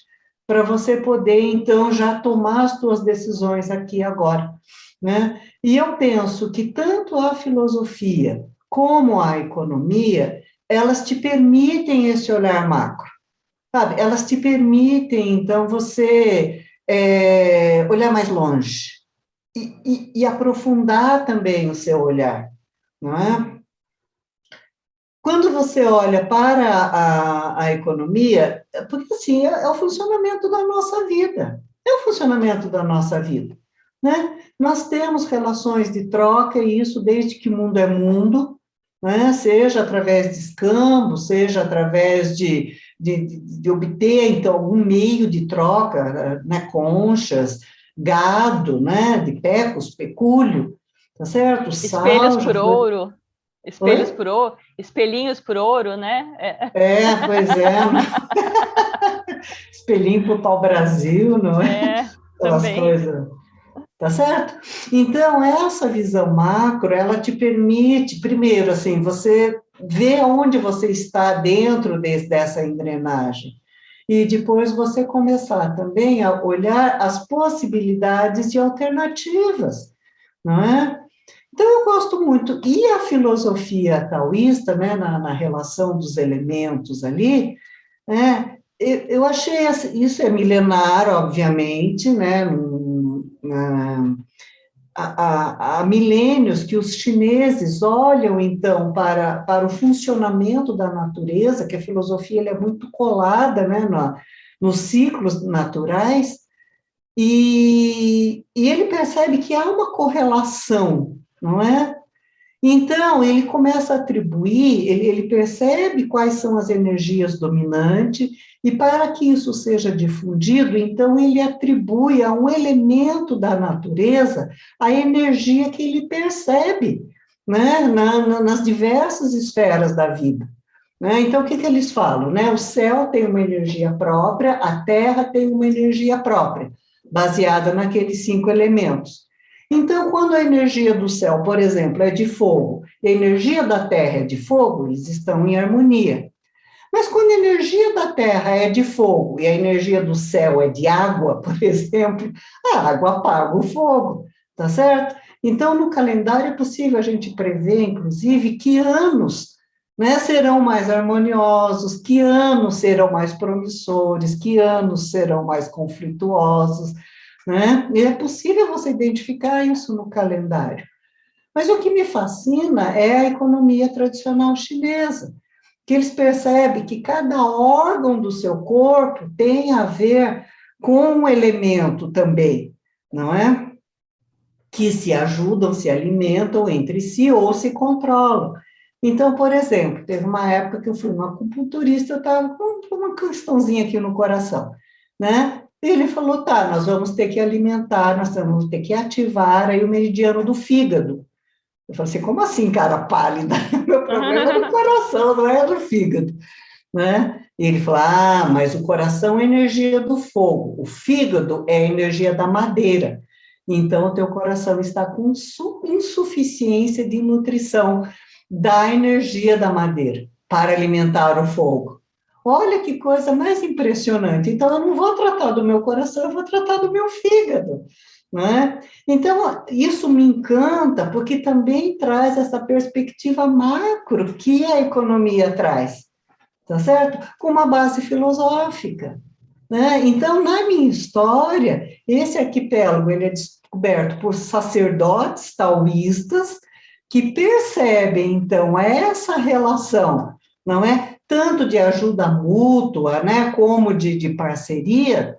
para você poder, então, já tomar as suas decisões aqui e agora, né? E eu penso que tanto a filosofia como a economia, elas te permitem esse olhar macro, sabe? Elas te permitem, então, você olhar mais longe e aprofundar também o seu olhar, não é? Quando você olha para a economia, porque assim, é o funcionamento da nossa vida, é o funcionamento da nossa vida, né? Nós temos relações de troca, e isso desde que mundo é mundo, né? Seja através de escambo, seja através de obter, então, algum meio de troca, né? Conchas, gado, né? De pecos, pecúlio, tá certo? Espelhos Sal, já por foi... ouro, espelhos Oi? por ouro, espelhinhos por ouro, né? Pois é, espelhinho para o pau-brasil, não é? Aquelas Também. coisas, tá certo? Então, essa visão macro, ela te permite, primeiro, assim, você ver onde você está dentro dessa engrenagem, e depois você começar também a olhar as possibilidades de alternativas, não é? Então, eu gosto muito, e a filosofia taoísta, né, na relação dos elementos ali, eu achei, isso é milenar, obviamente, né, há milênios que os chineses olham, então, para o funcionamento da natureza, que a filosofia é muito colada, né, nos ciclos naturais, e ele percebe que há uma correlação, não é? Então, ele começa a atribuir, ele percebe quais são as energias dominantes, e para que isso seja difundido, então ele atribui a um elemento da natureza a energia que ele percebe, né, nas diversas esferas da vida. Né? Então, o que eles falam? Né? O céu tem uma energia própria, a terra tem uma energia própria, baseada naqueles 5 elementos. Então, quando a energia do céu, por exemplo, é de fogo, e a energia da terra é de fogo, eles estão em harmonia. Mas quando a energia da terra é de fogo e a energia do céu é de água, por exemplo, a água apaga o fogo, tá certo? Então, no calendário é possível a gente prever, inclusive, que anos, né, serão mais harmoniosos, que anos serão mais promissores, que anos serão mais conflituosos, né? E é possível você identificar isso no calendário. Mas o que me fascina é a economia tradicional chinesa, que eles percebem que cada órgão do seu corpo tem a ver com um elemento também, não é? Que se ajudam, se alimentam entre si ou se controlam. Então, por exemplo, teve uma época que eu fui uma acupunturista, eu estava com uma questãozinha aqui no coração, né? E ele falou, tá, nós vamos ter que alimentar, nós vamos ter que ativar aí o meridiano do fígado. Eu falei assim, como assim, cara pálida? Meu problema é no coração, não é no fígado, né? E ele falou, ah, mas o coração é a energia do fogo, o fígado é a energia da madeira. Então, o teu coração está com insuficiência de nutrição da energia da madeira para alimentar o fogo. Olha que coisa mais impressionante. Então, eu não vou tratar do meu coração, eu vou tratar do meu fígado, né? Então, isso me encanta, porque também traz essa perspectiva macro que a economia traz, tá certo? Com uma base filosófica, né? Então, na minha história, esse arquipélago ele é descoberto por sacerdotes taoístas que percebem, então, essa relação, não é? Tanto de ajuda mútua, né? Como de parceria,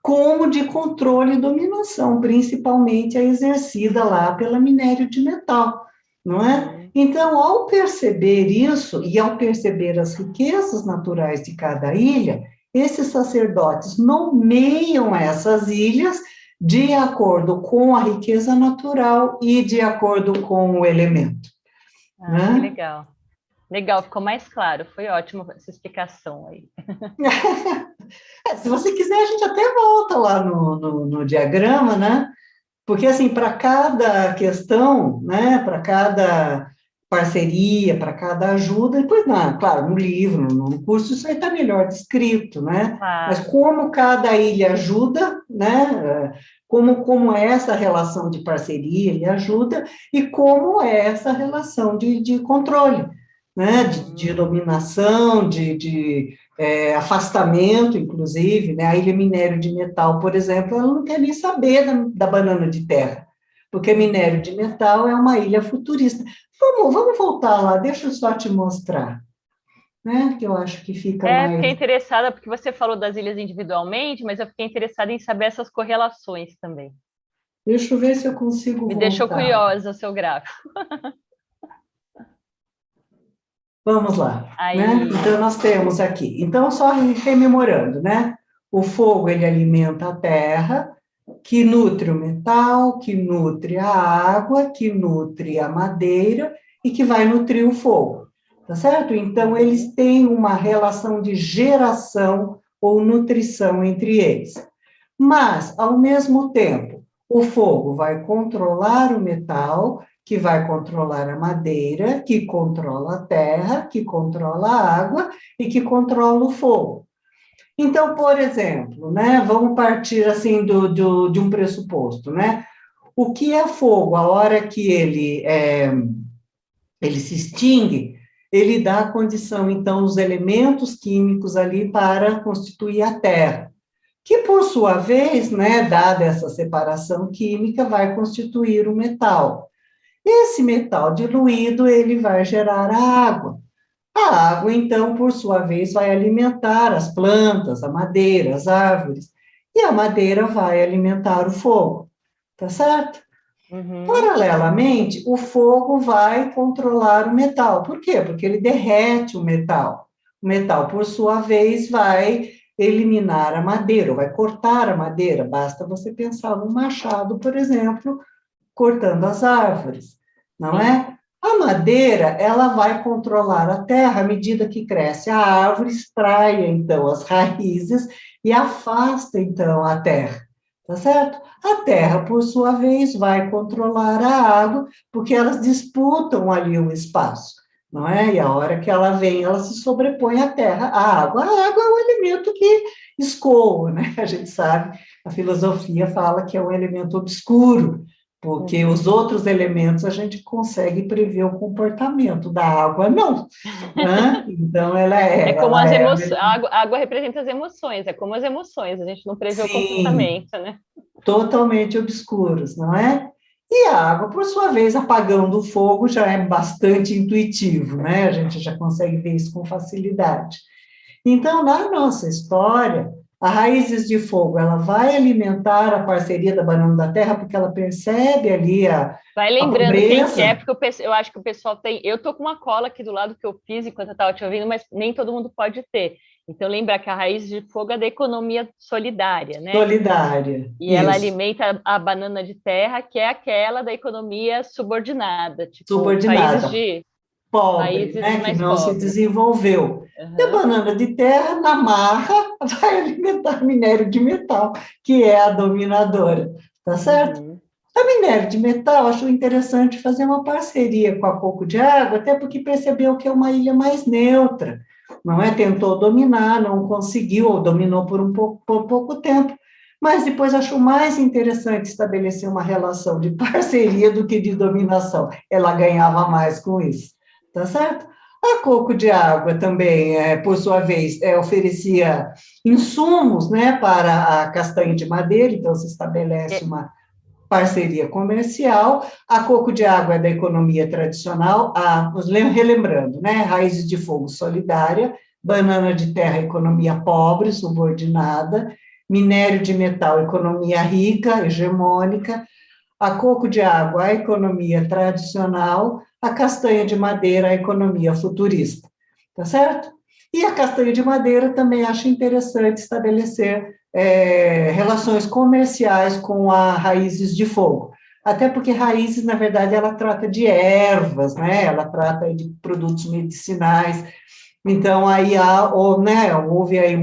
como de controle e dominação, principalmente a exercida lá pela minério de metal, não é? Então, ao perceber isso, e ao perceber as riquezas naturais de cada ilha, esses sacerdotes nomeiam essas ilhas de acordo com a riqueza natural e de acordo com o elemento. Ah, né? que legal. Legal, ficou mais claro. Foi ótimo essa explicação aí. Se você quiser, a gente até volta lá no diagrama, né? Porque, assim, para cada questão, né, para cada parceria, para cada ajuda, depois, não, claro, no livro, no curso, isso aí está melhor descrito, né? Mas Claro. como cada ilha ajuda, né? Como é essa relação de parceria e ajuda, e como é essa relação de controle, né? De dominação, afastamento, inclusive, né? A Ilha Minério de Metal, por exemplo, ela não quer nem saber da banana de terra, porque minério de metal é uma ilha futurista. Vamos voltar lá, deixa eu só te mostrar, né? Que eu acho que fica Fiquei mais... interessada porque você falou das ilhas individualmente, mas eu fiquei interessada em saber essas correlações também. Deixa eu ver se eu consigo Me deixou voltar. curiosa o seu gráfico. Vamos lá, né? Aí, Então, nós temos aqui. Então, só rememorando, né? O fogo, ele alimenta a terra, que nutre o metal, que nutre a água, que nutre a madeira e que vai nutrir o fogo, tá certo? Então, eles têm uma relação de geração ou nutrição entre eles. Mas, ao mesmo tempo, o fogo vai controlar o metal, que vai controlar a madeira, que controla a terra, que controla a água e que controla o fogo. Então, por exemplo, né, vamos partir assim de um pressuposto, né? O que é fogo? A hora que ele se extingue, ele dá a condição, então, os elementos químicos ali para constituir a terra, que, por sua vez, né, dada essa separação química, vai constituir o metal. Esse metal diluído, ele vai gerar a água. A água, então, por sua vez, vai alimentar as plantas, a madeira, as árvores, e a madeira vai alimentar o fogo, tá certo? Paralelamente, o fogo vai controlar o metal. Por quê? Porque ele derrete o metal. O metal, por sua vez, vai eliminar a madeira, ou vai cortar a madeira. Basta você pensar no machado, por exemplo, cortando as árvores, não é? A madeira, ela vai controlar a terra à medida que cresce a árvore, extrai, então, as raízes e afasta, então, a terra, tá certo? A terra, por sua vez, vai controlar a água, porque elas disputam ali o espaço, não é? E a hora que ela vem, ela se sobrepõe à terra. A água é o elemento que escoa, né? A gente sabe, a filosofia fala que é um elemento obscuro, porque os outros elementos a gente consegue prever o comportamento da água, não. Né? Então, ela é é, como ela as é, emoções. A água representa as emoções, é como as emoções, a gente não prevê o sim, comportamento, né? totalmente obscuros, não é? E a água, por sua vez, apagando o fogo já é bastante intuitivo, né? A gente já consegue ver isso com facilidade. Então, na nossa história, A Raízes de Fogo, ela vai alimentar a parceria da Banana da Terra, porque ela percebe ali Vai a lembrando quem que é, pobreza. porque eu acho que o pessoal tem. Eu tô com uma cola aqui do lado que eu fiz enquanto eu estava te ouvindo, mas nem todo mundo pode ter. Então, lembra que a raiz de fogo é da economia solidária, né? Solidária, E ela isso, alimenta a banana de terra, que é aquela da economia subordinada, tipo os subordinada, pobre, países né, que mais não se pobres. desenvolveu. E a Aham, banana de terra, na marra, vai alimentar minério de metal, que é a dominadora, tá certo? uhum. A minério de metal achou interessante fazer uma parceria com a Coco de Água, até porque percebeu que é uma ilha mais neutra, não é? Tentou dominar, não conseguiu, ou dominou por pouco tempo, mas depois achou mais interessante estabelecer uma relação de parceria do que de dominação. Ela ganhava mais com isso, tá certo? A Coco de Água também, por sua vez, oferecia insumos, né, para a castanha de madeira, então se estabelece É, uma parceria comercial. A Coco de Água é da economia tradicional, relembrando, né? Raízes de Fogo solidária, banana de terra, economia pobre, subordinada, minério de metal, economia rica, hegemônica, a coco de água, a economia tradicional, a castanha de madeira, a economia futurista, tá certo? E a castanha de madeira também acho interessante estabelecer relações comerciais com a raízes de fogo. Até porque raízes, na verdade, ela trata de ervas, né? Ela trata de produtos medicinais. Então, aí né, houve aí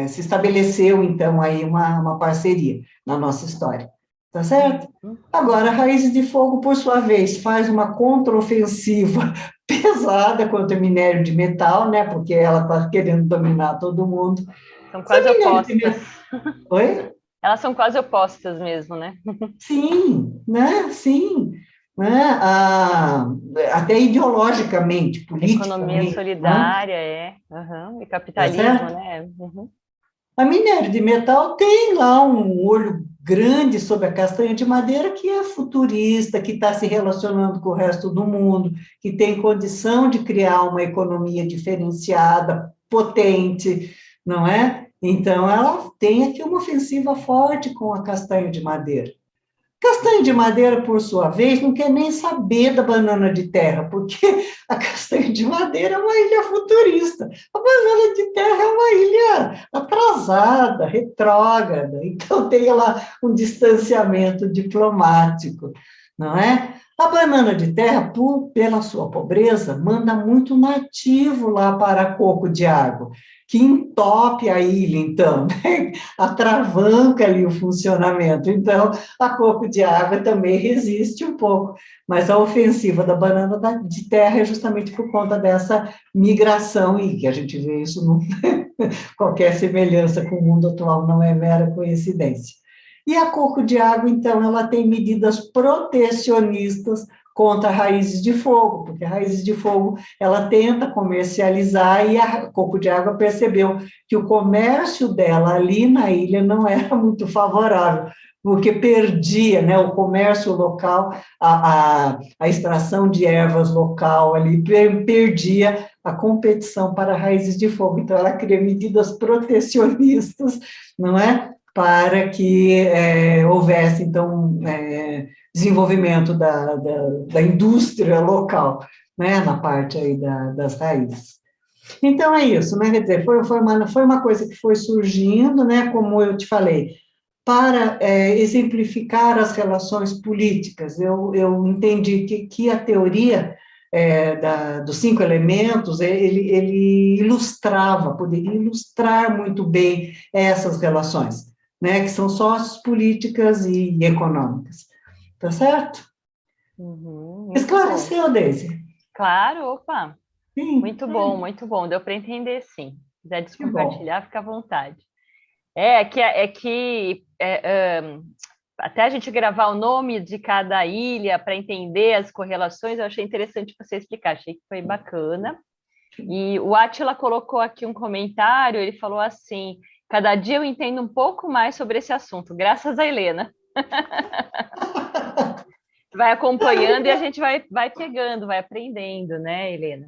se estabeleceu, então, aí uma parceria na nossa história, tá certo? uhum. Agora, Raízes de Fogo, por sua vez, faz uma contraofensiva pesada contra o minério de metal, né? Porque ela está querendo dominar todo mundo. São Se quase minério de opostas. metal. Oi? Elas são quase opostas mesmo, né? Sim, né? Sim. Né? Até ideologicamente, Economia politicamente, né? solidária, é. Uhum. E Tá capitalismo, certo? né? Uhum. A minério de metal tem lá um olho grande sobre a castanha de madeira que é futurista, que está se relacionando com o resto do mundo, que tem condição de criar uma economia diferenciada, potente, não é? Então, ela tem aqui uma ofensiva forte com a castanha de madeira. Castanha de madeira, por sua vez, não quer nem saber da banana de terra, porque a castanha de madeira é uma ilha futurista. A banana de terra é uma ilha atrasada, retrógrada. Então, tem lá um distanciamento diplomático, não é? A banana de terra, pela sua pobreza, manda muito nativo lá para Coco de Água, que entope a ilha, então, né? Atravanca ali o funcionamento. Então, a coco de água também resiste um pouco, mas a ofensiva da banana de terra é justamente por conta dessa migração, e que a gente vê isso, qualquer semelhança com o mundo atual não é mera coincidência. E a coco de água, então, ela tem medidas protecionistas contra raízes de fogo, porque raízes de fogo ela tenta comercializar e a coco de água percebeu que o comércio dela ali na ilha não era muito favorável, porque perdia, né, o comércio local, a extração de ervas local ali perdia a competição para raízes de fogo. Então, ela cria medidas protecionistas, não é? Para que houvesse, então, desenvolvimento da indústria local, né? Na parte aí das raízes. Então, é isso, né? Quer dizer, foi uma coisa que foi surgindo, né? Como eu te falei, para exemplificar as relações políticas. Eu entendi que a teoria dos cinco elementos, ele ilustrava, poderia ilustrar muito bem essas relações, né, que são sociopolíticas e econômicas. Tá certo? Uhum. Muito bom. Esclareceu, Deise? Claro, opa. Sim, Muito bom, muito bom. Deu para entender, sim. Se quiser que bom. descompartilhar, fica à vontade. É que até a gente gravar o nome de cada ilha para entender as correlações, eu achei interessante você explicar, achei que foi bacana. E o Átila colocou aqui um comentário, ele falou assim: cada dia eu entendo um pouco mais sobre esse assunto, graças a Helena. Vai acompanhando e a gente vai pegando, vai aprendendo, né, Helena?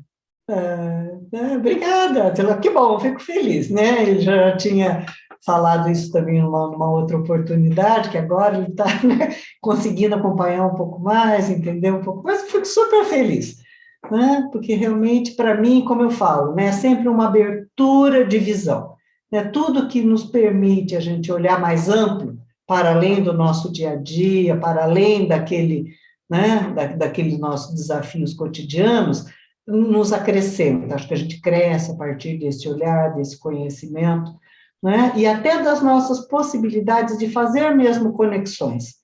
Obrigada, Atila. Que bom, fico feliz, né? Ele já tinha falado isso também numa outra oportunidade, que agora ele está, né, conseguindo acompanhar um pouco mais, entender um pouco mais, fico super feliz, né? Porque realmente, para mim, como eu falo, né, é sempre uma abertura de visão, né? Tudo que nos permite a gente olhar mais amplo, para além do nosso dia a dia, para além daquele, né, daqueles nossos desafios cotidianos, nos acrescenta. Acho que a gente cresce a partir desse olhar, desse conhecimento, né? E até das nossas possibilidades de fazer mesmo conexões,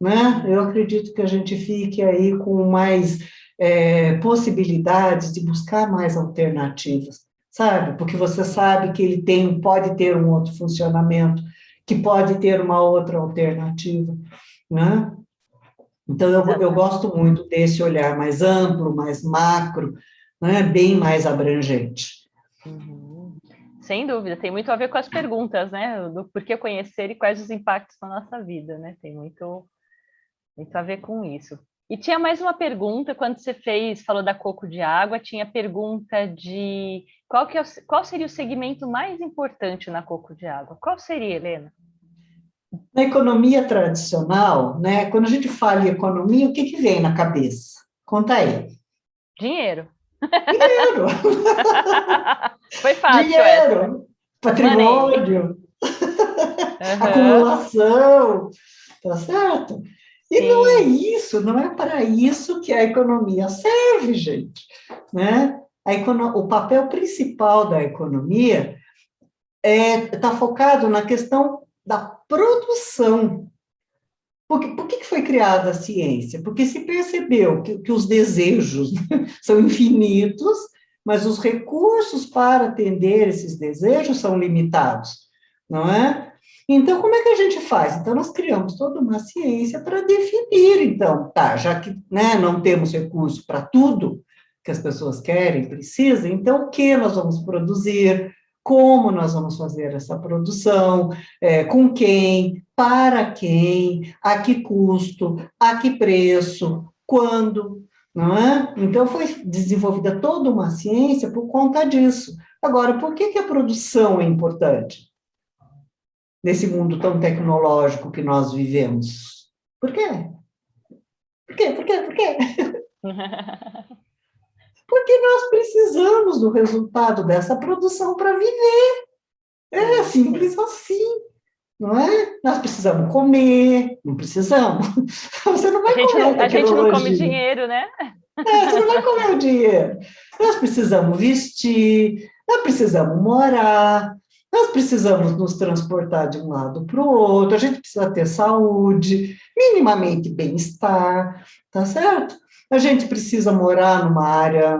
né? Eu acredito que a gente fique aí com mais possibilidades de buscar mais alternativas, sabe? Porque você sabe que ele pode ter um outro funcionamento, que pode ter uma outra alternativa, né? Então, eu Exatamente. gosto muito desse olhar mais amplo, mais macro, né, bem mais abrangente. Uhum. Sem dúvida, tem muito a ver com as perguntas, né? Do porquê conhecer e quais os impactos na nossa vida, né? Tem muito a ver com isso. E tinha mais uma pergunta, quando você falou da coco de água, tinha pergunta de qual seria o segmento mais importante na coco de água? Qual seria, Helena? Na economia tradicional, né, quando a gente fala em economia, o que vem na cabeça? Conta aí. Dinheiro. Dinheiro, Foi fácil essa. dinheiro, Money. patrimônio, Uhum. acumulação, tá certo? E não é Sim. isso, não é para isso que a economia serve, gente, né? O papel principal da economia está focado na questão da produção. Por que foi criada a ciência? Porque se percebeu que os desejos são infinitos, mas os recursos para atender esses desejos são limitados, não é? Então, como é que a gente faz? Então, nós criamos toda uma ciência para definir, então, tá, já que, né, não temos recurso para tudo que as pessoas querem, precisam, então, o que nós vamos produzir? Como nós vamos fazer essa produção? Com quem? Para quem? A que custo? A que preço? Quando? Não é? Então, foi desenvolvida toda uma ciência por conta disso. Agora, por que a produção é importante nesse mundo tão tecnológico que nós vivemos? Por quê? Por quê? Por quê? Por quê? Porque nós precisamos do resultado dessa produção para viver. É Sim. simples assim, não é? Nós precisamos comer, não precisamos. Você não vai comer a A gente não come tecnologia. dinheiro, né? Você não vai comer o dinheiro. Nós precisamos vestir, nós precisamos morar, nós precisamos nos transportar de um lado para o outro, a gente precisa ter saúde, minimamente bem-estar, tá certo? A gente precisa morar numa área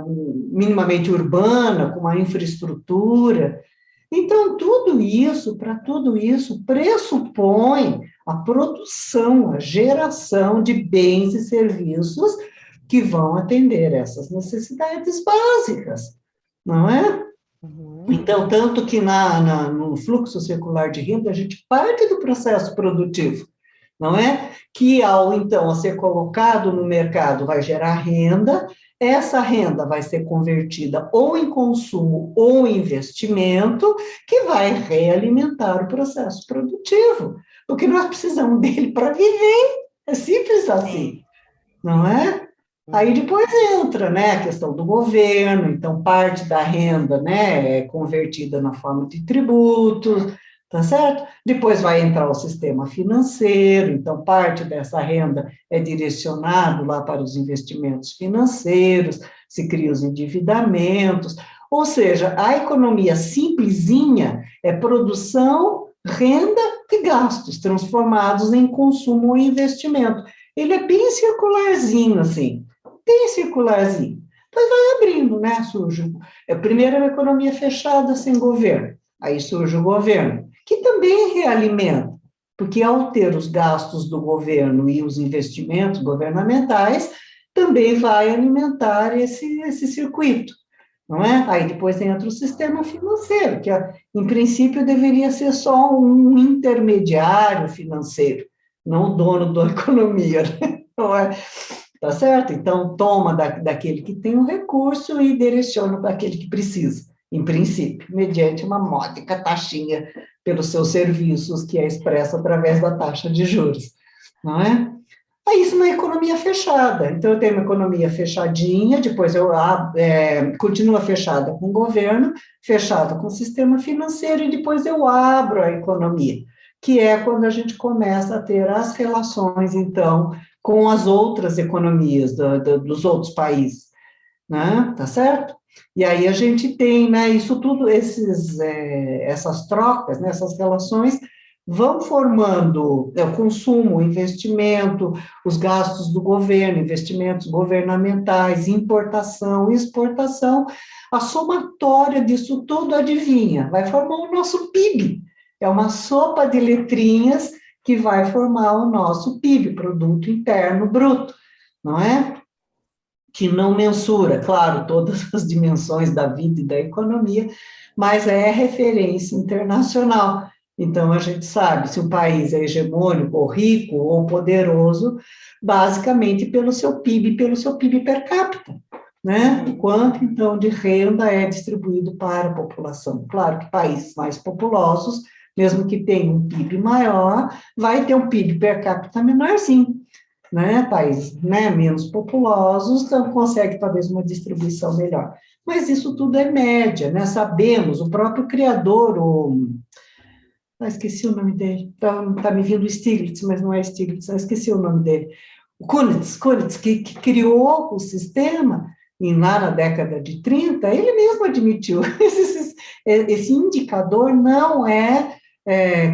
minimamente urbana, com uma infraestrutura. Então, para tudo isso, pressupõe a produção, a geração de bens e serviços que vão atender essas necessidades básicas, não é? Uhum. Então, tanto que no fluxo circular de renda, a gente parte do processo produtivo, não é? Que ao, então, a ser colocado no mercado vai gerar renda, essa renda vai ser convertida ou em consumo ou em investimento, que vai realimentar o processo produtivo, porque nós precisamos dele para viver, é simples assim, Sim. não é? Aí Uhum. depois entra, né, a questão do governo, então parte da renda, né, é convertida na forma de tributos, tá certo? Depois vai entrar o sistema financeiro, então parte dessa renda é direcionado lá para os investimentos financeiros, se cria os endividamentos, ou seja, a economia simplesinha é produção, renda e gastos transformados em consumo e investimento. Ele é bem circularzinho, assim, bem circularzinho. Depois vai abrindo, né? Surge. Primeiro é uma economia fechada, sem governo. Aí surge o governo, que também realimenta, porque ao ter os gastos do governo e os investimentos governamentais, também vai alimentar esse circuito, não é? Aí depois entra o sistema financeiro, que em princípio deveria ser só um intermediário financeiro, não o dono da economia, não é? tá certo? Então, toma daquele que tem o recurso e direciona para aquele que precisa, em princípio, mediante uma módica taxinha pelos seus serviços, que é expressa através da taxa de juros, não é? É isso uma economia fechada. Então, eu tenho uma economia fechadinha, depois continua fechada com o governo, fechada com o sistema financeiro, e depois eu abro a economia, que é quando a gente começa a ter as relações, então, com as outras economias dos outros países, né? Tá certo? E aí a gente tem, né, isso tudo, essas trocas, né, essas relações vão formando o consumo, o investimento, os gastos do governo, investimentos governamentais, importação, exportação, a somatória disso tudo, adivinha, vai formar o nosso PIB. É uma sopa de letrinhas que vai formar o nosso PIB, Produto Interno Bruto, não é? Que não mensura, claro, todas as dimensões da vida e da economia, mas é referência internacional. Então, a gente sabe se um país é hegemônico, ou rico, ou poderoso, basicamente pelo seu PIB per capita, né? O quanto, então, de renda é distribuído para a população. Claro que países mais populosos, mesmo que tenham um PIB maior, vai ter um PIB per capita menorzinho, né, países, né, menos populosos, então consegue talvez uma distribuição melhor. Mas isso tudo é média, né? Sabemos, o próprio criador, esqueci o nome dele, tá me vindo Stiglitz, mas não é Stiglitz, esqueci o nome dele. O Kunitz, que criou o sistema, lá na década de 30, ele mesmo admitiu, esse indicador não é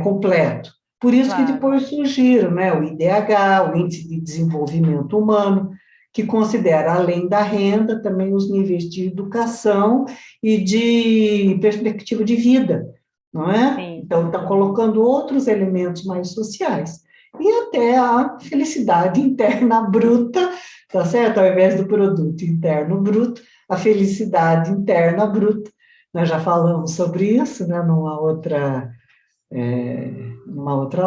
completo. Por isso que depois surgiram, né, o IDH, o Índice de Desenvolvimento Humano, que considera, além da renda, também os níveis de educação e de perspectiva de vida, não é? Sim. Então, está colocando outros elementos mais sociais. E até a felicidade interna bruta, tá certo? Ao invés do produto interno bruto, a felicidade interna bruta. Nós já falamos sobre isso, né, numa outra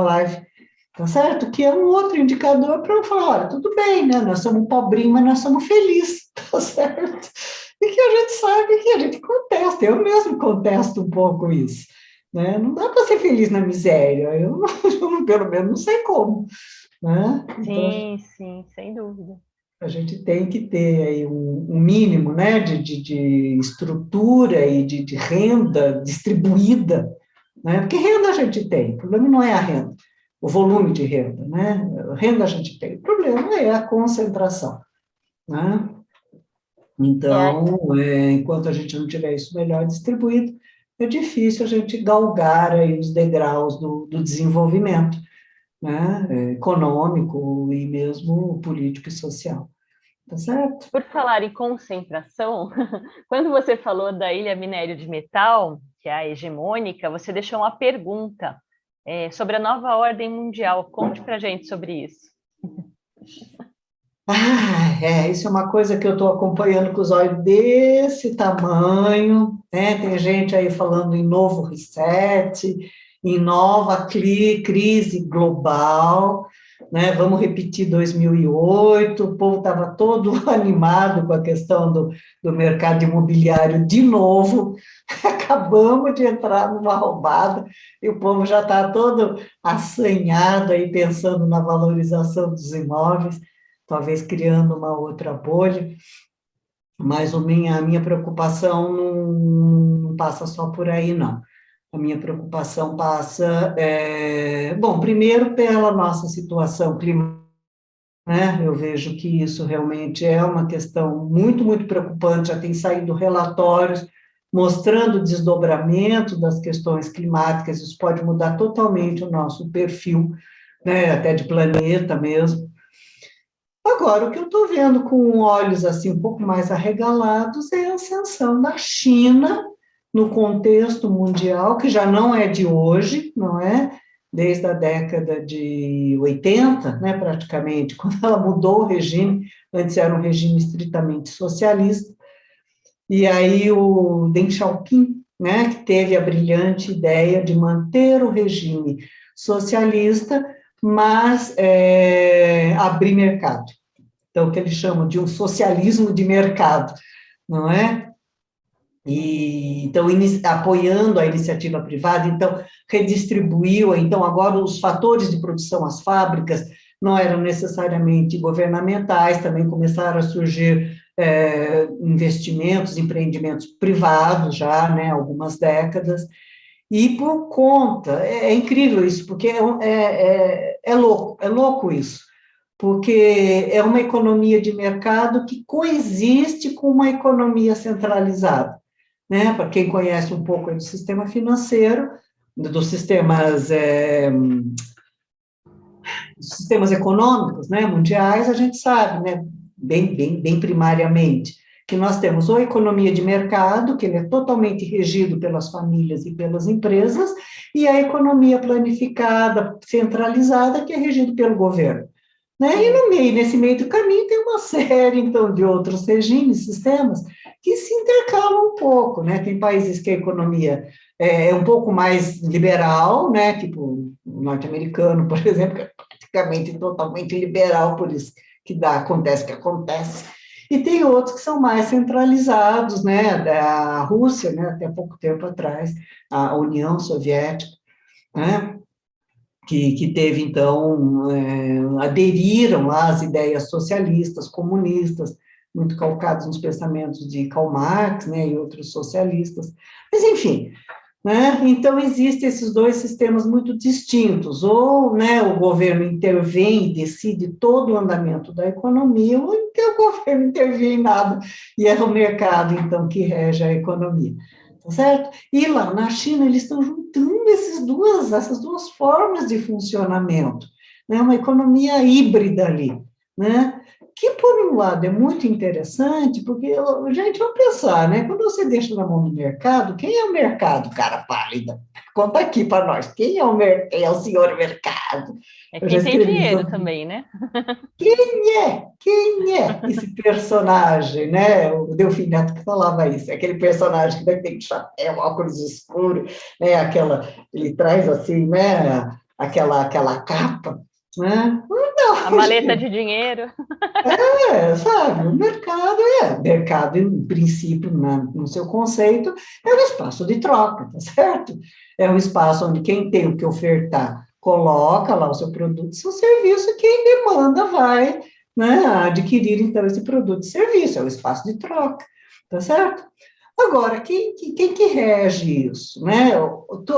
live, tá certo? Que é um outro indicador para eu falar, olha, tudo bem, né? Nós somos pobrinhos, mas nós somos felizes, tá certo? E que a gente sabe que a gente contesta, eu mesmo contesto um pouco isso, né? Não dá para ser feliz na miséria, eu pelo menos não sei como, né? Então, Sim, sem dúvida. a gente tem que ter aí um mínimo, né, de estrutura e de renda distribuída, né? Porque renda a gente tem, o problema não é a renda, o volume de renda, né? Renda a gente tem, o problema é a concentração, né? Então, enquanto a gente não tiver isso melhor distribuído, é difícil a gente galgar aí os degraus do desenvolvimento, né? Econômico e mesmo político e social. Tá certo? Por falar em concentração, quando você falou da Ilha Minério de Metal, que é a hegemônica, você deixou uma pergunta sobre a nova ordem mundial. Conte para a gente sobre isso. Isso é uma coisa que eu estou acompanhando com os olhos desse tamanho, né? Tem gente aí falando em novo reset, em nova crise global, né? Vamos repetir 2008, o povo estava todo animado com a questão do mercado imobiliário de novo, acabamos de entrar numa roubada, e o povo já está todo assanhado aí, pensando na valorização dos imóveis, talvez criando uma outra bolha, mas a minha preocupação não passa só por aí, não. A minha preocupação passa, bom, primeiro pela nossa situação climática, né? Eu vejo que isso realmente é uma questão muito, muito preocupante, já tem saído relatórios mostrando o desdobramento das questões climáticas, isso pode mudar totalmente o nosso perfil, né, até de planeta mesmo. Agora, o que eu estou vendo com olhos assim um pouco mais arregalados é a ascensão da China no contexto mundial, que já não é de hoje, não é? Desde a década de 80, né, praticamente, quando ela mudou o regime, antes era um regime estritamente socialista, e aí o Deng Xiaoping, né, que teve a brilhante ideia de manter o regime socialista, mas abrir mercado. que é o que eles chamam de um socialismo de mercado, não é? E, então, apoiando a iniciativa privada, então, redistribuiu, então, agora os fatores de produção, as fábricas, não eram necessariamente governamentais, também começaram a surgir investimentos, empreendimentos privados já, né, algumas décadas, e por conta, é incrível isso, porque é louco isso, porque é uma economia de mercado que coexiste com uma economia centralizada, né? Para quem conhece um pouco do sistema financeiro, dos sistemas econômicos, né, mundiais, a gente sabe, né, bem primariamente, que nós temos a economia de mercado, que ele é totalmente regido pelas famílias e pelas empresas, e a economia planificada, centralizada, que é regido pelo governo. Né? E no meio, nesse meio do caminho, tem uma série, então, de outros regimes, sistemas, que se intercalam um pouco, né? Tem países que a economia é um pouco mais liberal, né? Tipo o norte-americano, por exemplo, que é praticamente totalmente liberal, por isso que acontece o que acontece. E tem outros que são mais centralizados, né? Da Rússia, né? Até pouco tempo atrás, a União Soviética, né? Que teve, então, aderiram lá às ideias socialistas, comunistas, muito calcados nos pensamentos de Karl Marx, né, e outros socialistas. Mas, enfim, né, então existem esses dois sistemas muito distintos, ou, né, o governo intervém e decide todo o andamento da economia, ou então o governo intervém em nada, e é o mercado, então, que rege a economia. Tá certo? E lá na China eles estão juntando essas duas formas de funcionamento, né? Uma economia híbrida ali, né? Que, por um lado, é muito interessante, porque, gente, vamos pensar, né? Quando você deixa na mão do mercado, quem é o mercado, cara pálida? Conta aqui para nós, quem é o senhor mercado? É Eu já quem tem escrevi dinheiro sobre também, né? quem é esse personagem, né? O Delfim Neto que falava isso, aquele personagem que tem chapéu, óculos escuros, né? Ele traz assim, né? Aquela capa, né? A Não, maleta gente, de dinheiro. sabe, mercado em princípio, no seu conceito, é um espaço de troca, tá certo? É um espaço onde quem tem o que ofertar coloca lá o seu produto, seu serviço, e quem demanda vai, né, adquirir, então, esse produto e serviço, é um espaço de troca, tá certo? Agora, quem que rege isso, né?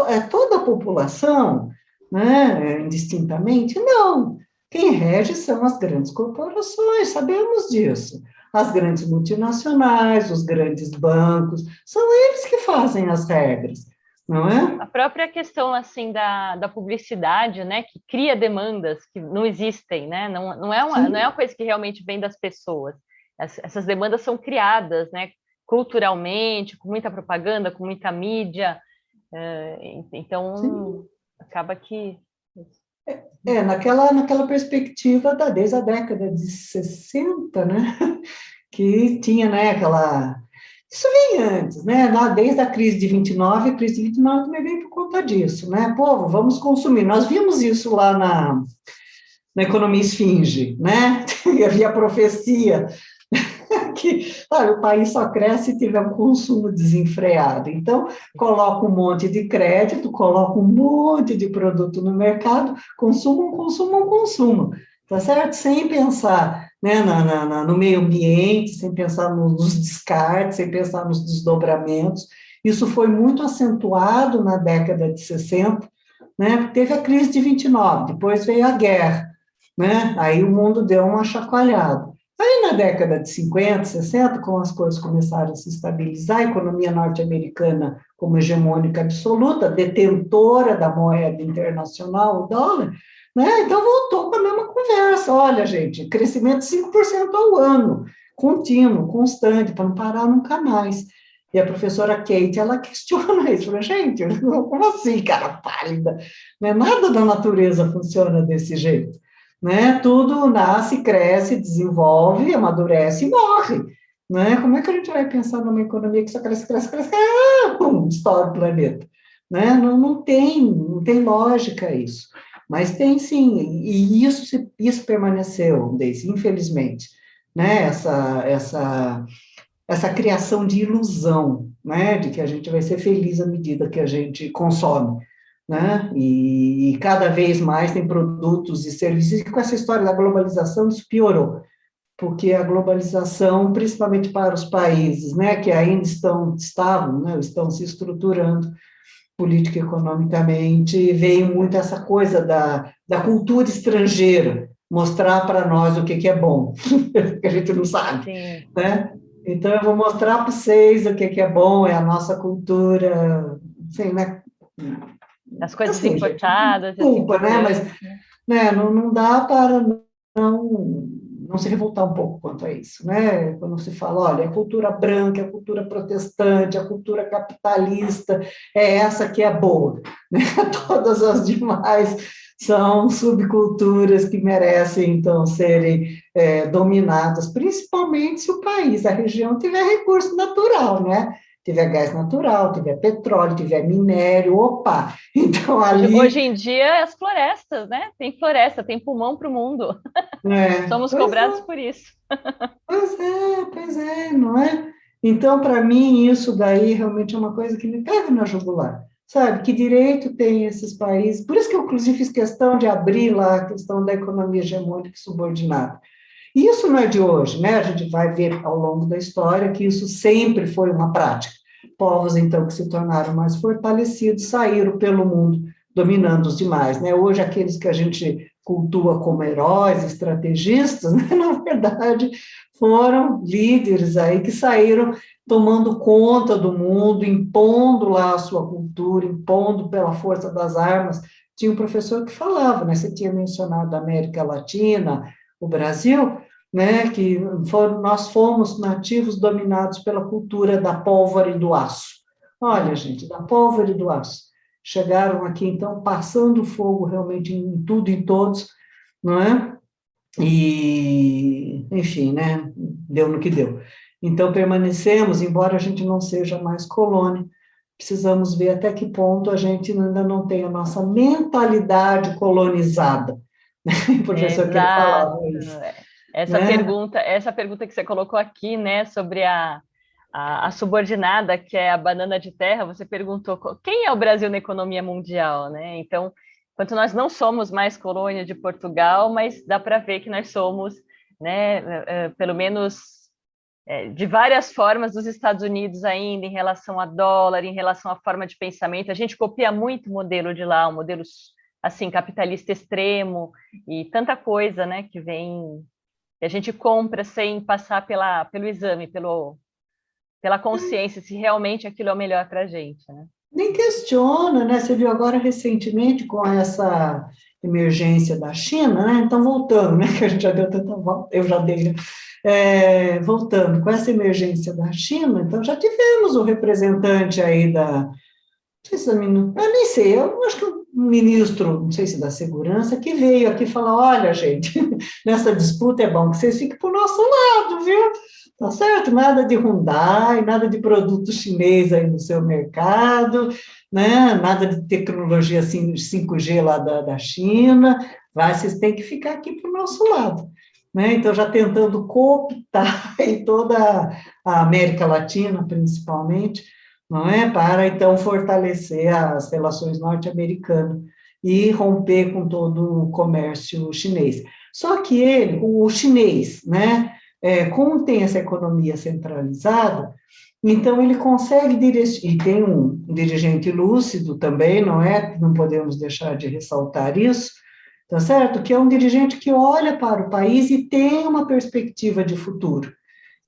É toda a população, né, indistintamente? Não. Quem rege são as grandes corporações, sabemos disso. As grandes multinacionais, os grandes bancos, são eles que fazem as regras, não é? A própria questão assim da publicidade, né, que cria demandas que não existem, né? Não é uma coisa que realmente vem das pessoas. Essas demandas são criadas, né, culturalmente, com muita propaganda, com muita mídia. Então, Sim. acaba que. Naquela perspectiva desde a década de 60, né? Que tinha, né, Isso vem antes, né? Desde a crise de 29, a crise de 29 também veio por conta disso, né? Povo, vamos consumir. Nós vimos isso lá na economia esfinge, né? Havia a profecia que o país só cresce se tiver um consumo desenfreado. Então, coloca um monte de crédito, coloca um monte de produto no mercado, consumam, tá certo? Sem pensar, né, no meio ambiente, sem pensar nos descartes, sem pensar nos desdobramentos. Isso foi muito acentuado na década de 60, né? Teve a crise de 29, depois veio a guerra, né? Aí o mundo deu uma chacoalhada. Aí, na década de 50, 60, como as coisas começaram a se estabilizar, a economia norte-americana como hegemônica absoluta, detentora da moeda internacional, o dólar, né? Então voltou para a mesma conversa. Olha, gente, crescimento de 5% ao ano, contínuo, constante, para não parar nunca mais. E a professora Kate, ela questiona isso, fala, gente, como assim, cara pálida? Né? Nada da natureza funciona desse jeito, né? Tudo nasce, cresce, desenvolve, amadurece e morre, né? Como é que a gente vai pensar numa economia que só cresce, cresce, cresce, pum, estoura o planeta, né? Não tem lógica isso, mas tem sim, e isso permaneceu, Deise, infelizmente, né, essa criação de ilusão, né, de que a gente vai ser feliz à medida que a gente consome, né, e cada vez mais tem produtos e serviços, e com essa história da globalização isso piorou, porque a globalização, principalmente para os países, né, que ainda estavam, né, estão se estruturando política e economicamente, veio muito essa coisa da cultura estrangeira, mostrar para nós o que é bom, que a gente não sabe, Sim. né? Então, eu vou mostrar para vocês o que é bom, é a nossa cultura, assim, né? As coisas Assim, gente, importadas e assim desculpa, por né? Mas, diante, né? né, não dá para não se revoltar um pouco quanto a isso, né? Quando se fala, olha, a cultura branca, a cultura protestante, a cultura capitalista, é essa que é boa, né? Todas as demais são subculturas que merecem, então, serem dominadas, principalmente se o país, a região, tiver recurso natural, né? Tiver gás natural, tiver petróleo, tiver minério, opa! Então, Hoje ali, em dia, as florestas, né? Tem floresta, tem pulmão para o mundo. Somos pois cobrados por isso. pois é, não é? Então, para mim, isso daí realmente é uma coisa que me pega na jugular, sabe? Que direito tem esses países? Por isso que eu, inclusive, fiz questão de abrir lá a questão da economia hegemônica e subordinada. E isso não é de hoje, né? A gente vai ver ao longo da história que isso sempre foi uma prática. Povos, então, que se tornaram mais fortalecidos, saíram pelo mundo dominando os demais, né? Hoje, aqueles que a gente cultua como heróis, estrategistas, né? Na verdade, foram líderes aí que saíram tomando conta do mundo, impondo lá a sua cultura, impondo pela força das armas. Tinha um professor que falava, né? Você tinha mencionado a América Latina, o Brasil, né, que nós fomos nativos dominados pela cultura da pólvora e do aço. Olha, Hum. gente, da pólvora e do aço. Chegaram aqui, então, passando fogo realmente em tudo e em todos, não é? E, enfim, né, deu no que deu. Então, permanecemos, embora a gente não seja mais colônia, precisamos ver até que ponto a gente ainda não tem a nossa mentalidade colonizada. O professor que ele Exato. falava isso, né? Essa pergunta que você colocou aqui, né, sobre a subordinada, que é a banana de terra, você perguntou quem é o Brasil na economia mundial, né? Então, enquanto nós não somos mais colônia de Portugal, mas dá para ver que nós somos, né, pelo menos de várias formas dos Estados Unidos ainda, em relação a dólar, em relação à forma de pensamento. A gente copia muito o modelo de lá, um modelo assim capitalista extremo e tanta coisa, né, que vem que a gente compra sem passar pelo exame, pela consciência se realmente aquilo é o melhor para a gente, né? Nem questiona, né? Você viu agora recentemente com essa emergência da China, né? Então, voltando, né? Que a gente já deu tanta volta, eu já dei, né? Voltando, com essa emergência da China, então já tivemos o representante aí não sei se eu nem sei, eu acho que o ministro, não sei se da segurança, que veio aqui falar, olha, gente, nessa disputa é bom que vocês fiquem para o nosso lado, viu? Tá certo? Nada de Hyundai, nada de produto chinês aí no seu mercado, né? Nada de tecnologia assim, 5G lá da China, vocês têm que ficar aqui para o nosso lado. Né? Então, já tentando cooptar em toda a América Latina, principalmente, não é? Para, então, fortalecer as relações norte-americanas e romper com todo o comércio chinês. Só que o chinês, né, como tem essa economia centralizada, então ele consegue dirigir, e tem um dirigente lúcido também, não é? Não podemos deixar de ressaltar isso, tá certo? Que é um dirigente que olha para o país e tem uma perspectiva de futuro.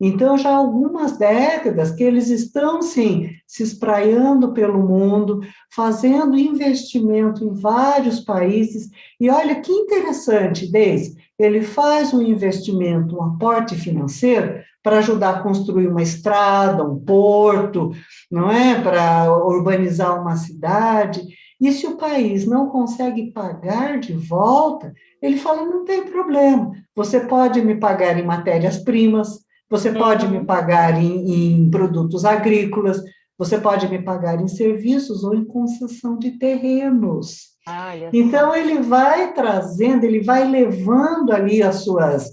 Então, já há algumas décadas que eles estão, sim, se espraiando pelo mundo, fazendo investimento em vários países. E olha que interessante, Deise, ele faz um investimento, um aporte financeiro para ajudar a construir uma estrada, um porto, não é? Para urbanizar uma cidade. E se o país não consegue pagar de volta, ele fala: não tem problema, você pode me pagar em matérias-primas, você pode me Uhum. pagar em produtos agrícolas, você pode me pagar em serviços ou em concessão de terrenos. Ah, olha só. Então, ele vai trazendo, ele vai levando ali as suas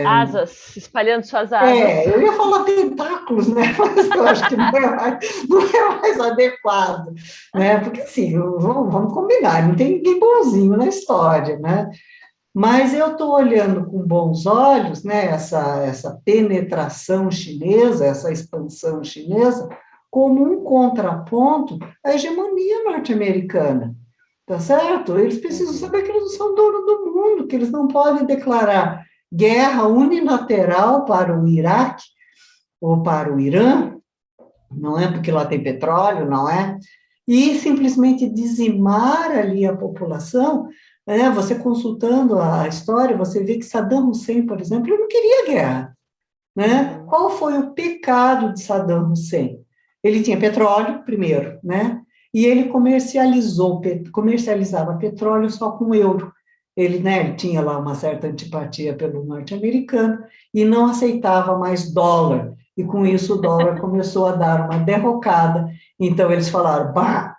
Asas, espalhando suas asas. Eu ia falar tentáculos, né? Mas eu acho que não é mais adequado, né? Porque, assim, vamos combinar, não tem ninguém bonzinho na história, né? Mas eu estou olhando com bons olhos, né, essa penetração chinesa, essa expansão chinesa, como um contraponto à hegemonia norte-americana, tá certo? Eles precisam Uhum. saber que eles não são dono do mundo, que eles não podem declarar guerra unilateral para o Iraque ou para o Irã, não é porque lá tem petróleo, não é? E simplesmente dizimar ali a população, né? Você consultando a história, você vê que Saddam Hussein, por exemplo, ele não queria guerra, né? Uhum. Qual foi o pecado de Saddam Hussein? Ele tinha petróleo, primeiro, né? E ele comercializava petróleo só com euro. Ele, né, ele tinha lá uma certa antipatia pelo norte-americano e não aceitava mais dólar. E com isso o dólar começou a dar uma derrocada. Então eles falaram, bah,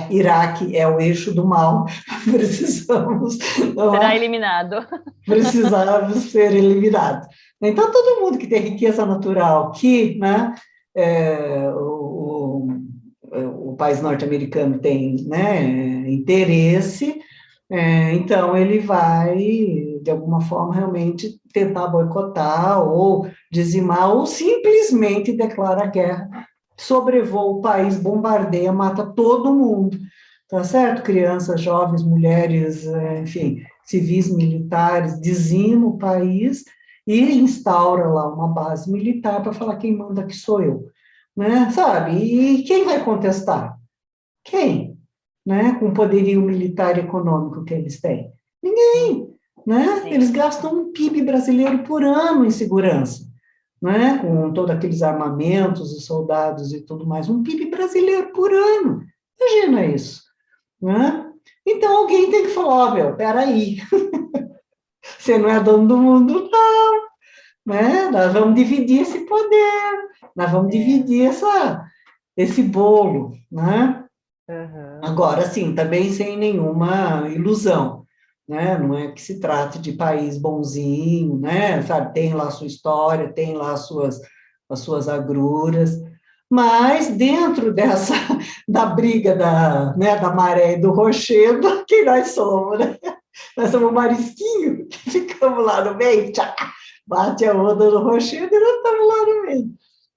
Iraque é o eixo do mal, precisamos, não Será é? eliminado. Precisamos ser eliminados. Então, todo mundo que tem riqueza natural, que, né, é, o país norte-americano tem, né, interesse, então ele vai, de alguma forma, realmente tentar boicotar ou dizimar, ou simplesmente declara guerra, sobrevoa o país, bombardeia, mata todo mundo, tá certo? Crianças, jovens, mulheres, enfim, civis, militares, dizima o país e instaura lá uma base militar para falar quem manda aqui sou eu, né? Sabe? E quem vai contestar? Quem? Né? Com o poderio militar e econômico que eles têm? Ninguém, né? Sim. Eles gastam um PIB brasileiro por ano em segurança, né? Com todos aqueles armamentos e soldados e tudo mais, um PIB brasileiro por ano. Imagina isso, né? Então alguém tem que falar, meu, peraí, você não é dono do mundo, não, né? Nós vamos dividir esse poder, nós vamos É. dividir esse bolo, né? Uhum. Agora, sim, também sem nenhuma ilusão, né? Não é que se trate de país bonzinho, né? Sabe, tem lá a sua história, tem lá as suas agruras, mas dentro dessa, da briga da maré e do rochedo, quem nós somos, né? Nós somos marisquinho, que ficamos lá no meio, tchá, bate a onda no rochedo e nós estamos lá no meio,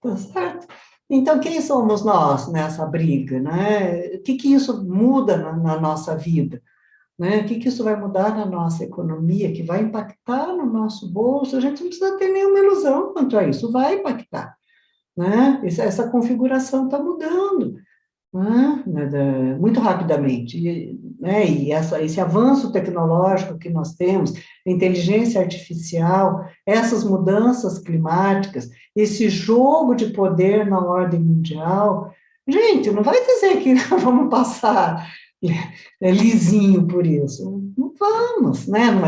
tá certo? Então, quem somos nós nessa briga, né? O que isso muda na nossa vida, né? O que isso vai mudar na nossa economia, que vai impactar no nosso bolso? A gente não precisa ter nenhuma ilusão quanto a isso, vai impactar, né? Essa configuração está mudando, né, muito rapidamente, né, e esse avanço tecnológico que nós temos, a inteligência artificial, essas mudanças climáticas, esse jogo de poder na ordem mundial, gente, não vai dizer que vamos passar lisinho por isso, não vamos, né, não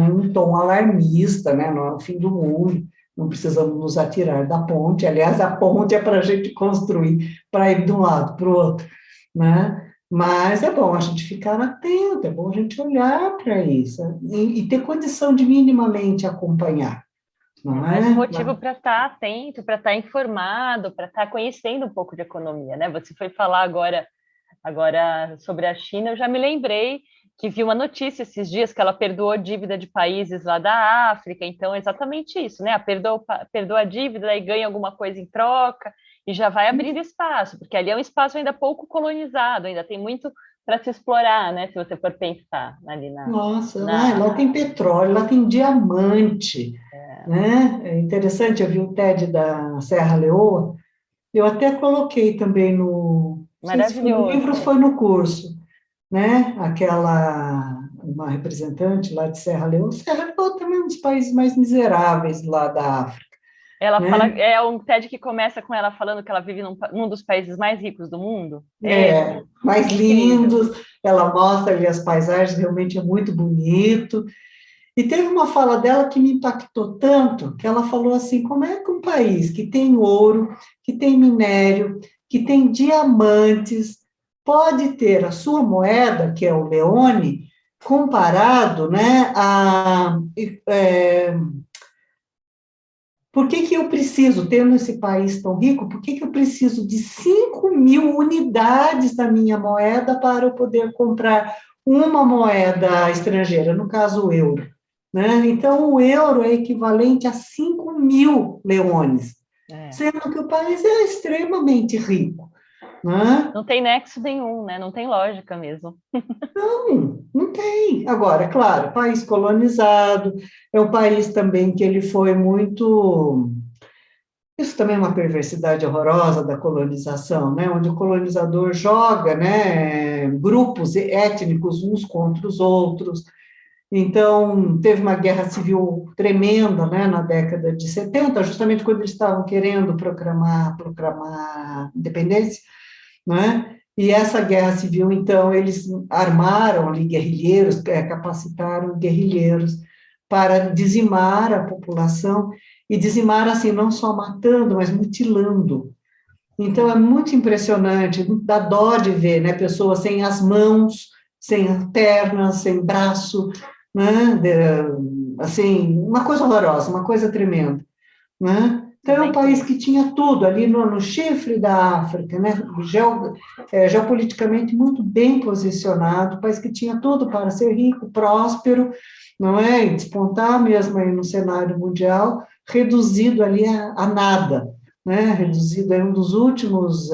é um tom alarmista, né, não é o fim do mundo, não precisamos nos atirar da ponte, aliás, a ponte é para a gente construir, para ir de um lado para o outro, né? Mas é bom a gente ficar atento, é bom a gente olhar para isso e ter condição de minimamente acompanhar, É não mais um é? motivo para estar atento, para estar informado, para estar conhecendo um pouco de economia, né? Você foi falar agora sobre a China, eu já me lembrei que vi uma notícia esses dias que ela perdoou dívida de países lá da África, então é exatamente isso, né? Perdoa a dívida e ganha alguma coisa em troca e já vai abrindo espaço, porque ali é um espaço ainda pouco colonizado, ainda tem muito para se explorar, né? Se você for pensar ali Nossa, lá tem na petróleo, lá tem diamante, né? É interessante, eu vi o TED da Serra Leoa, eu até coloquei também não sei se foi no livro ou maravilhoso. foi no curso, né? Uma representante lá de Serra Leoa, Serra Leoa também é um dos países mais miseráveis lá da África, Ela fala, né? é um TED que começa com ela falando que ela vive num dos países mais ricos do mundo. É esse? Mais Incrível. lindos, ela mostra ali as paisagens, realmente é muito bonito. E teve uma fala dela que me impactou tanto, que ela falou assim, como é que um país que tem ouro, que tem minério, que tem diamantes, pode ter a sua moeda, que é o leone, comparado, né, por que que eu preciso, tendo esse país tão rico, por que que eu preciso de 5.000 unidades da minha moeda para eu poder comprar uma moeda estrangeira, no caso o euro, né? Então, o euro é equivalente a 5.000 leones, É. sendo que o país é extremamente rico, né? Não tem nexo nenhum, né? Não tem lógica mesmo. Não, não tem. Agora, claro, país colonizado, é um país também que ele foi muito. Isso também é uma perversidade horrorosa da colonização, né? Onde o colonizador joga, né, grupos étnicos uns contra os outros. Então, teve uma guerra civil tremenda, né, na década de 70, justamente quando eles estavam querendo proclamar independência, né? E essa guerra civil, então, eles armaram ali guerrilheiros, capacitaram guerrilheiros para dizimar a população, e dizimar, assim, não só matando, mas mutilando. Então, é muito impressionante, dá dó de ver, né, pessoas sem as mãos, sem as pernas, sem braço, né, assim, uma coisa horrorosa, uma coisa tremenda, né? Então, é um Bem país triste. que tinha tudo ali no chifre da África, né? Geopoliticamente muito bem posicionado, um país que tinha tudo para ser rico, próspero, não é? E despontar mesmo aí no cenário mundial, reduzido ali a nada, né? Reduzido a um dos últimos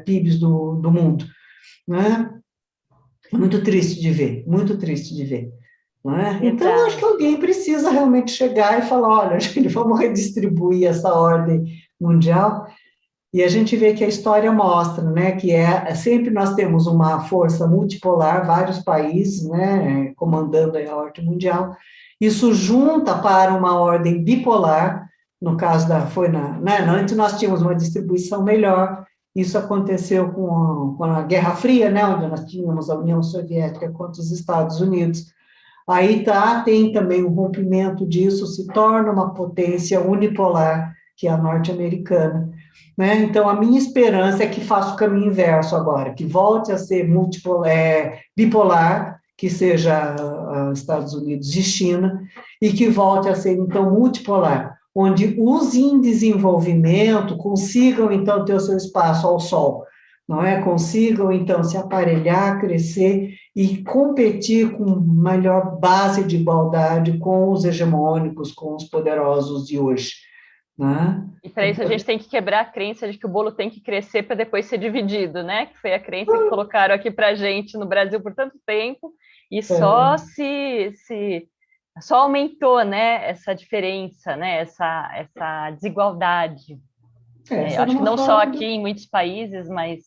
PIBs do mundo, né? Muito triste de ver, muito triste de ver. Não é? Então, acho que Verdade. alguém precisa realmente chegar e falar, olha, gente, vamos redistribuir essa ordem mundial, e a gente vê que a história mostra, né, que sempre nós temos uma força multipolar, vários países, né, comandando a ordem mundial, isso junta para uma ordem bipolar, no caso né, antes nós tínhamos uma distribuição melhor, isso aconteceu com a Guerra Fria, né, onde nós tínhamos a União Soviética contra os Estados Unidos. Aí tem também o rompimento disso, se torna uma potência unipolar, que é a norte-americana, né? Então, a minha esperança é que faça o caminho inverso agora, que volte a ser bipolar, que seja Estados Unidos e China, e que volte a ser, então, multipolar, onde os em desenvolvimento consigam, então, ter o seu espaço ao sol, não é? Consigam, então, se aparelhar, crescer e competir com melhor base de igualdade com os hegemônicos, com os poderosos de hoje, né? E para isso a gente tem que quebrar a crença de que o bolo tem que crescer para depois ser dividido, né? Que foi a crença que colocaram aqui para a gente no Brasil por tanto tempo e só É, só aumentou, né? Essa diferença, né? Essa desigualdade. essa era Acho que uma não só forma aqui em muitos países, mas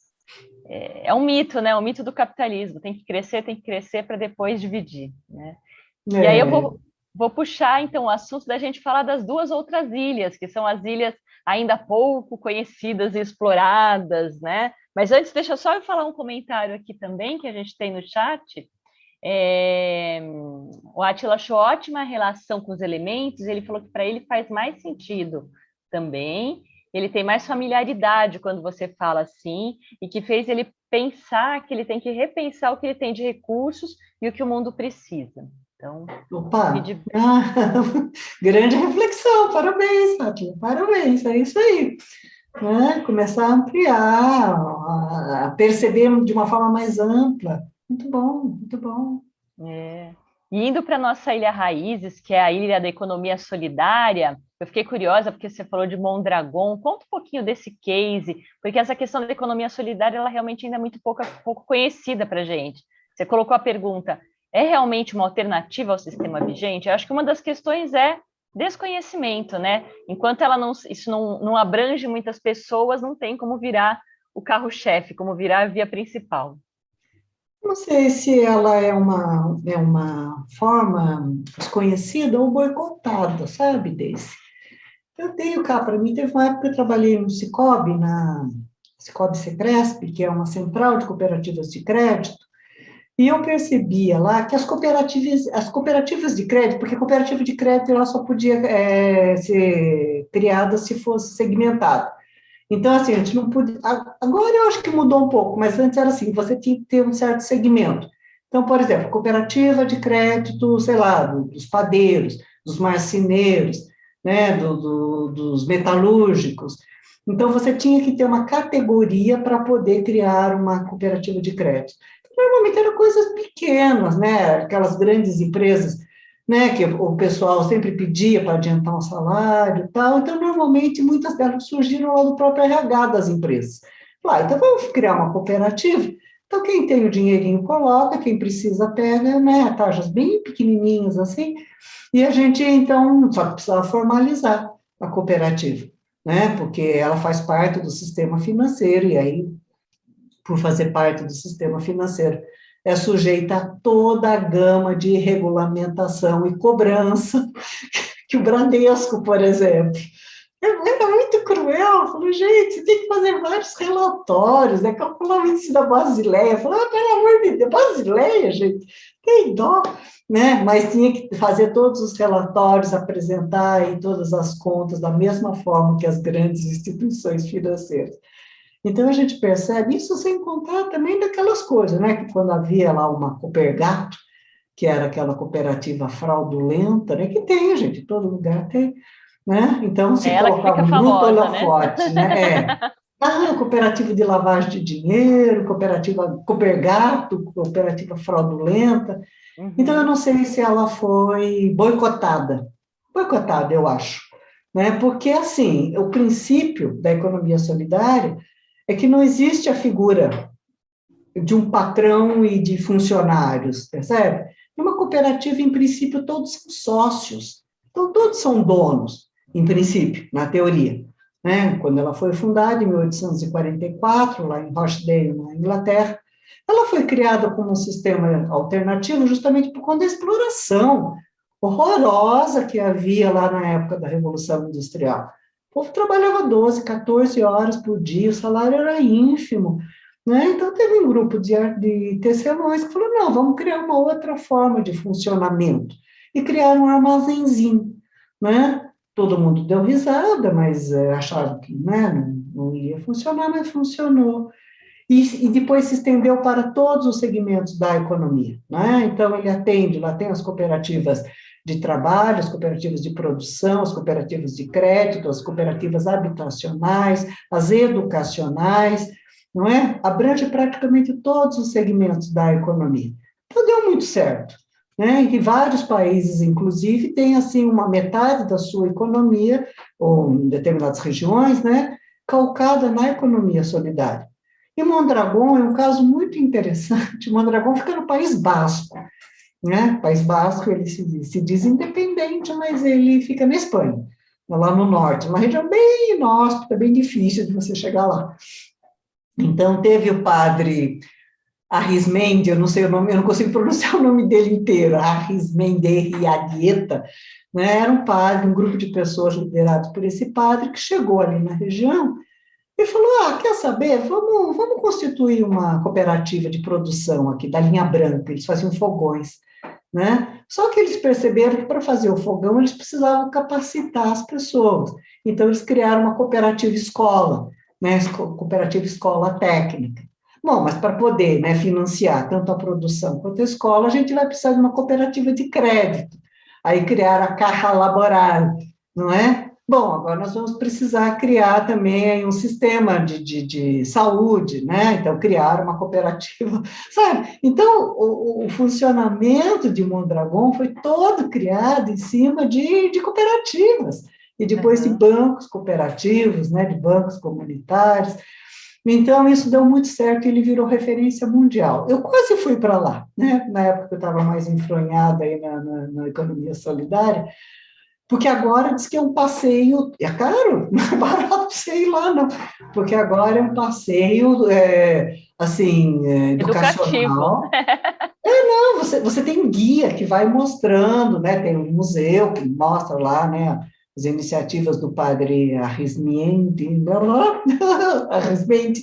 é um mito, né? O mito do capitalismo. Tem que crescer para depois dividir, né? E aí eu é, vou puxar, então, o assunto da gente falar das duas outras ilhas, que são as ilhas ainda pouco conhecidas e exploradas, né? Mas antes, deixa eu só falar um comentário aqui também, que a gente tem no chat. É, o Attila achou ótima a relação com os elementos, ele falou que para ele faz mais sentido também, ele tem mais familiaridade quando você fala assim, e que fez ele pensar que ele tem que repensar o que ele tem de recursos e o que o mundo precisa. Então, me, opa, di- grande reflexão, parabéns, Fátima, parabéns, é isso aí, né? Começar a ampliar, a perceber de uma forma mais ampla, muito bom, muito bom. É. E indo para a nossa ilha Raízes, que é a ilha da economia solidária, eu fiquei curiosa porque você falou de Mondragon. Conta um pouquinho desse case, porque essa questão da economia solidária ela realmente ainda é muito pouco conhecida para a gente. Você colocou a pergunta: é realmente uma alternativa ao sistema vigente? Eu acho que uma das questões é desconhecimento, né? Enquanto isso não abrange muitas pessoas, não tem como virar o carro-chefe, como virar a via principal. Não sei se ela é uma forma desconhecida ou boicotada, sabe, desse. Eu tenho cá para mim, teve uma época que eu trabalhei no Cicobi, na Cicobi Secresp, que é uma central de cooperativas de crédito, e eu percebia lá que as cooperativas de crédito, porque a cooperativa de crédito ela só podia ser criada se fosse segmentada. Então, assim, a gente não podia. Agora eu acho que mudou um pouco, mas antes era assim: você tinha que ter um certo segmento. Então, por exemplo, cooperativa de crédito, sei lá, dos padeiros, dos marceneiros, né, dos metalúrgicos. Então, você tinha que ter uma categoria para poder criar uma cooperativa de crédito. Normalmente eram coisas pequenas, né, aquelas grandes empresas, né, que o pessoal sempre pedia para adiantar um salário e tal. Então, normalmente, muitas delas surgiram lá do próprio RH das empresas. Então vamos criar uma cooperativa. Então, quem tem o dinheirinho coloca, quem precisa pega, né, taxas bem pequenininhas assim, e a gente, então, só precisava formalizar a cooperativa, né, porque ela faz parte do sistema financeiro, e aí, por fazer parte do sistema financeiro, é sujeita a toda a gama de regulamentação e cobrança que o Bradesco, por exemplo, era muito cruel. Falou, gente, você tem que fazer vários relatórios, né? Calcular o índice da Basileia. Falou, pelo amor de Deus, Basileia, gente, tem dó, né? Mas tinha que fazer todos os relatórios, apresentar em todas as contas da mesma forma que as grandes instituições financeiras. Então, a gente percebe isso sem contar também daquelas coisas, né? Que quando havia lá uma Copergato, que era aquela cooperativa fraudulenta, né? Que tem, gente, em todo lugar tem, né? Então, É se ela que colocava fica um grupo famosa, né? holofote, né? Cooperativa de lavagem de dinheiro, cooperativa Copergato, cooperativa fraudulenta. Então, eu Uhum. não sei se ela foi boicotada. Boicotada, eu acho. Né? Porque, assim, o princípio da economia solidária é que não existe a figura de um patrão e de funcionários, percebe? Numa cooperativa, em princípio, todos são sócios, então todos são donos, em princípio, na teoria. Né? Quando ela foi fundada, em 1844, lá em Rochdale, na Inglaterra, ela foi criada como um sistema alternativo justamente por conta da exploração horrorosa que havia lá na época da Revolução Industrial. O povo trabalhava 12, 14 horas por dia, o salário era ínfimo, né? Então, teve um grupo de tecelões que falou, não, vamos criar uma outra forma de funcionamento. E criaram um armazenzinho, né? Todo mundo deu risada, mas acharam que, né, não ia funcionar, mas funcionou. E depois se estendeu para todos os segmentos da economia, né? Então, ele atende, lá tem as cooperativas de trabalho, as cooperativas de produção, as cooperativas de crédito, as cooperativas habitacionais, as educacionais, não é? Abrange praticamente todos os segmentos da economia. Então, deu muito certo, né? E vários países, inclusive, têm, assim, uma metade da sua economia, ou em determinadas regiões, né, calcada na economia solidária. E Mondragón é um caso muito interessante. Mondragón fica no País Basco, né? O País Basco, ele se diz independente, mas ele fica na Espanha, lá no norte, uma região bem inóspita, bem difícil de você chegar lá. Então, teve o padre Arismendi, eu não sei o nome, eu não consigo pronunciar o nome dele inteiro, Arismendi Riadieta, né? Era um padre, um grupo de pessoas liderados por esse padre, que chegou ali na região e falou, quer saber, vamos constituir uma cooperativa de produção aqui, da linha branca, eles faziam fogões, né? Só que eles perceberam que para fazer o fogão, eles precisavam capacitar as pessoas, então eles criaram uma cooperativa escola, né? Cooperativa escola técnica. Bom, mas para poder, né, financiar tanto a produção quanto a escola, a gente vai precisar de uma cooperativa de crédito. Aí criaram a Caja Laboral, não é? Bom, agora nós vamos precisar criar também um sistema de saúde, né? Então, criar uma cooperativa, sabe? Então, o funcionamento de Mondragón foi todo criado em cima de cooperativas, e depois de Uhum. bancos cooperativos, né? De bancos comunitários. Então, isso deu muito certo e ele virou referência mundial. Eu quase fui para lá, né? Na época que eu estava mais enfronhada aí na economia solidária, porque agora diz que é um passeio, é caro, não é barato você ir lá, não, porque agora é um passeio, assim, Educativo. educacional. Não, você tem um guia que vai mostrando, né, tem um museu que mostra lá, né, as iniciativas do padre Arrismendi, Arrismendi,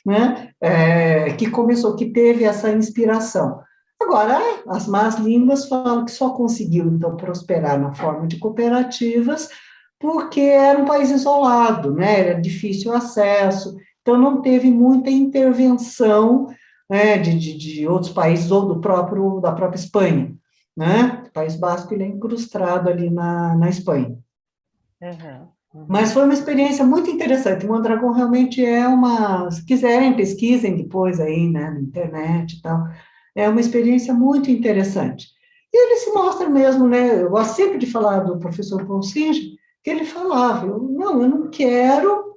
né, que começou, que teve essa inspiração. Agora, as más línguas falam que só conseguiu, então, prosperar na forma de cooperativas porque era um país isolado, né? Era difícil o acesso, então não teve muita intervenção né, de outros países ou da própria Espanha, né? O País Basco ele é incrustado ali na Espanha. Uhum, uhum. Mas foi uma experiência muito interessante. Mondragão realmente é uma, se quiserem, pesquisem depois aí, né, na internet e tal. É uma experiência muito interessante. E ele se mostra mesmo, né? Eu gosto sempre de falar do professor Paul Singer, que ele falava, eu não quero,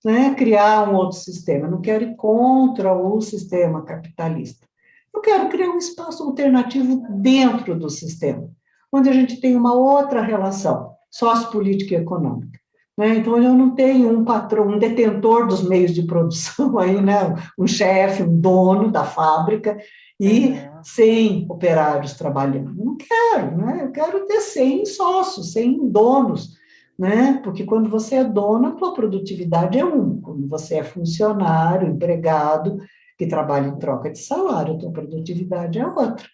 né, criar um outro sistema, eu não quero ir contra o sistema capitalista. Eu quero criar um espaço alternativo dentro do sistema, onde a gente tem uma outra relação sociopolítica e econômica. Né? Então, eu não tenho um patrão, um detentor dos meios de produção, aí, né? Um chefe, um dono da fábrica, e Uhum. 100 operários trabalhando. Não quero, né? Eu quero ter 100 sócios, 100 donos, né? Porque quando você é dono, a tua produtividade é um. Quando você é funcionário, empregado, que trabalha em troca de salário, a tua produtividade é outra,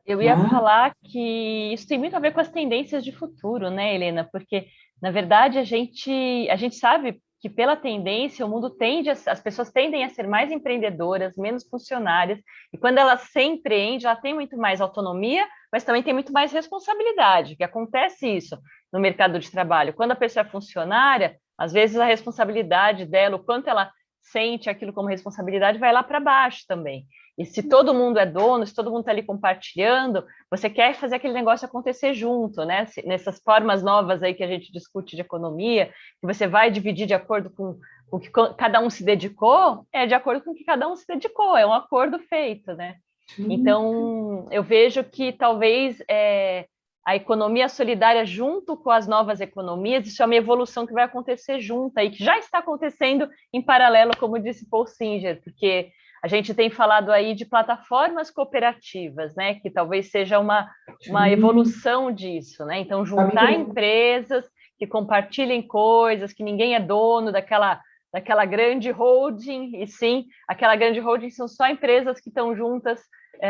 Eu ia né? falar que isso tem muito a ver com as tendências de futuro, né, Helena? Porque, na verdade, a gente sabe que pela tendência o mundo tende, as pessoas tendem a ser mais empreendedoras, menos funcionárias, e quando ela se empreende, ela tem muito mais autonomia, mas também tem muito mais responsabilidade, que acontece isso no mercado de trabalho. Quando a pessoa é funcionária, às vezes a responsabilidade dela, o quanto ela sente aquilo como responsabilidade, vai lá para baixo também. E se todo mundo é dono, se todo mundo está ali compartilhando, você quer fazer aquele negócio acontecer junto, né? Nessas formas novas aí que a gente discute de economia, que você vai dividir de acordo com o que cada um se dedicou, é de acordo com o que cada um se dedicou, é um acordo feito, né? Sim, Então, eu vejo que talvez a economia solidária junto com as novas economias, isso é uma evolução que vai acontecer junto aí, que já está acontecendo em paralelo, como disse Paul Singer, porque a gente tem falado aí de plataformas cooperativas, né, que talvez seja uma sim. evolução disso, né? Então, juntar Amigo, empresas que compartilhem coisas, que ninguém é dono daquela grande holding, e sim, aquela grande holding são só empresas que estão juntas,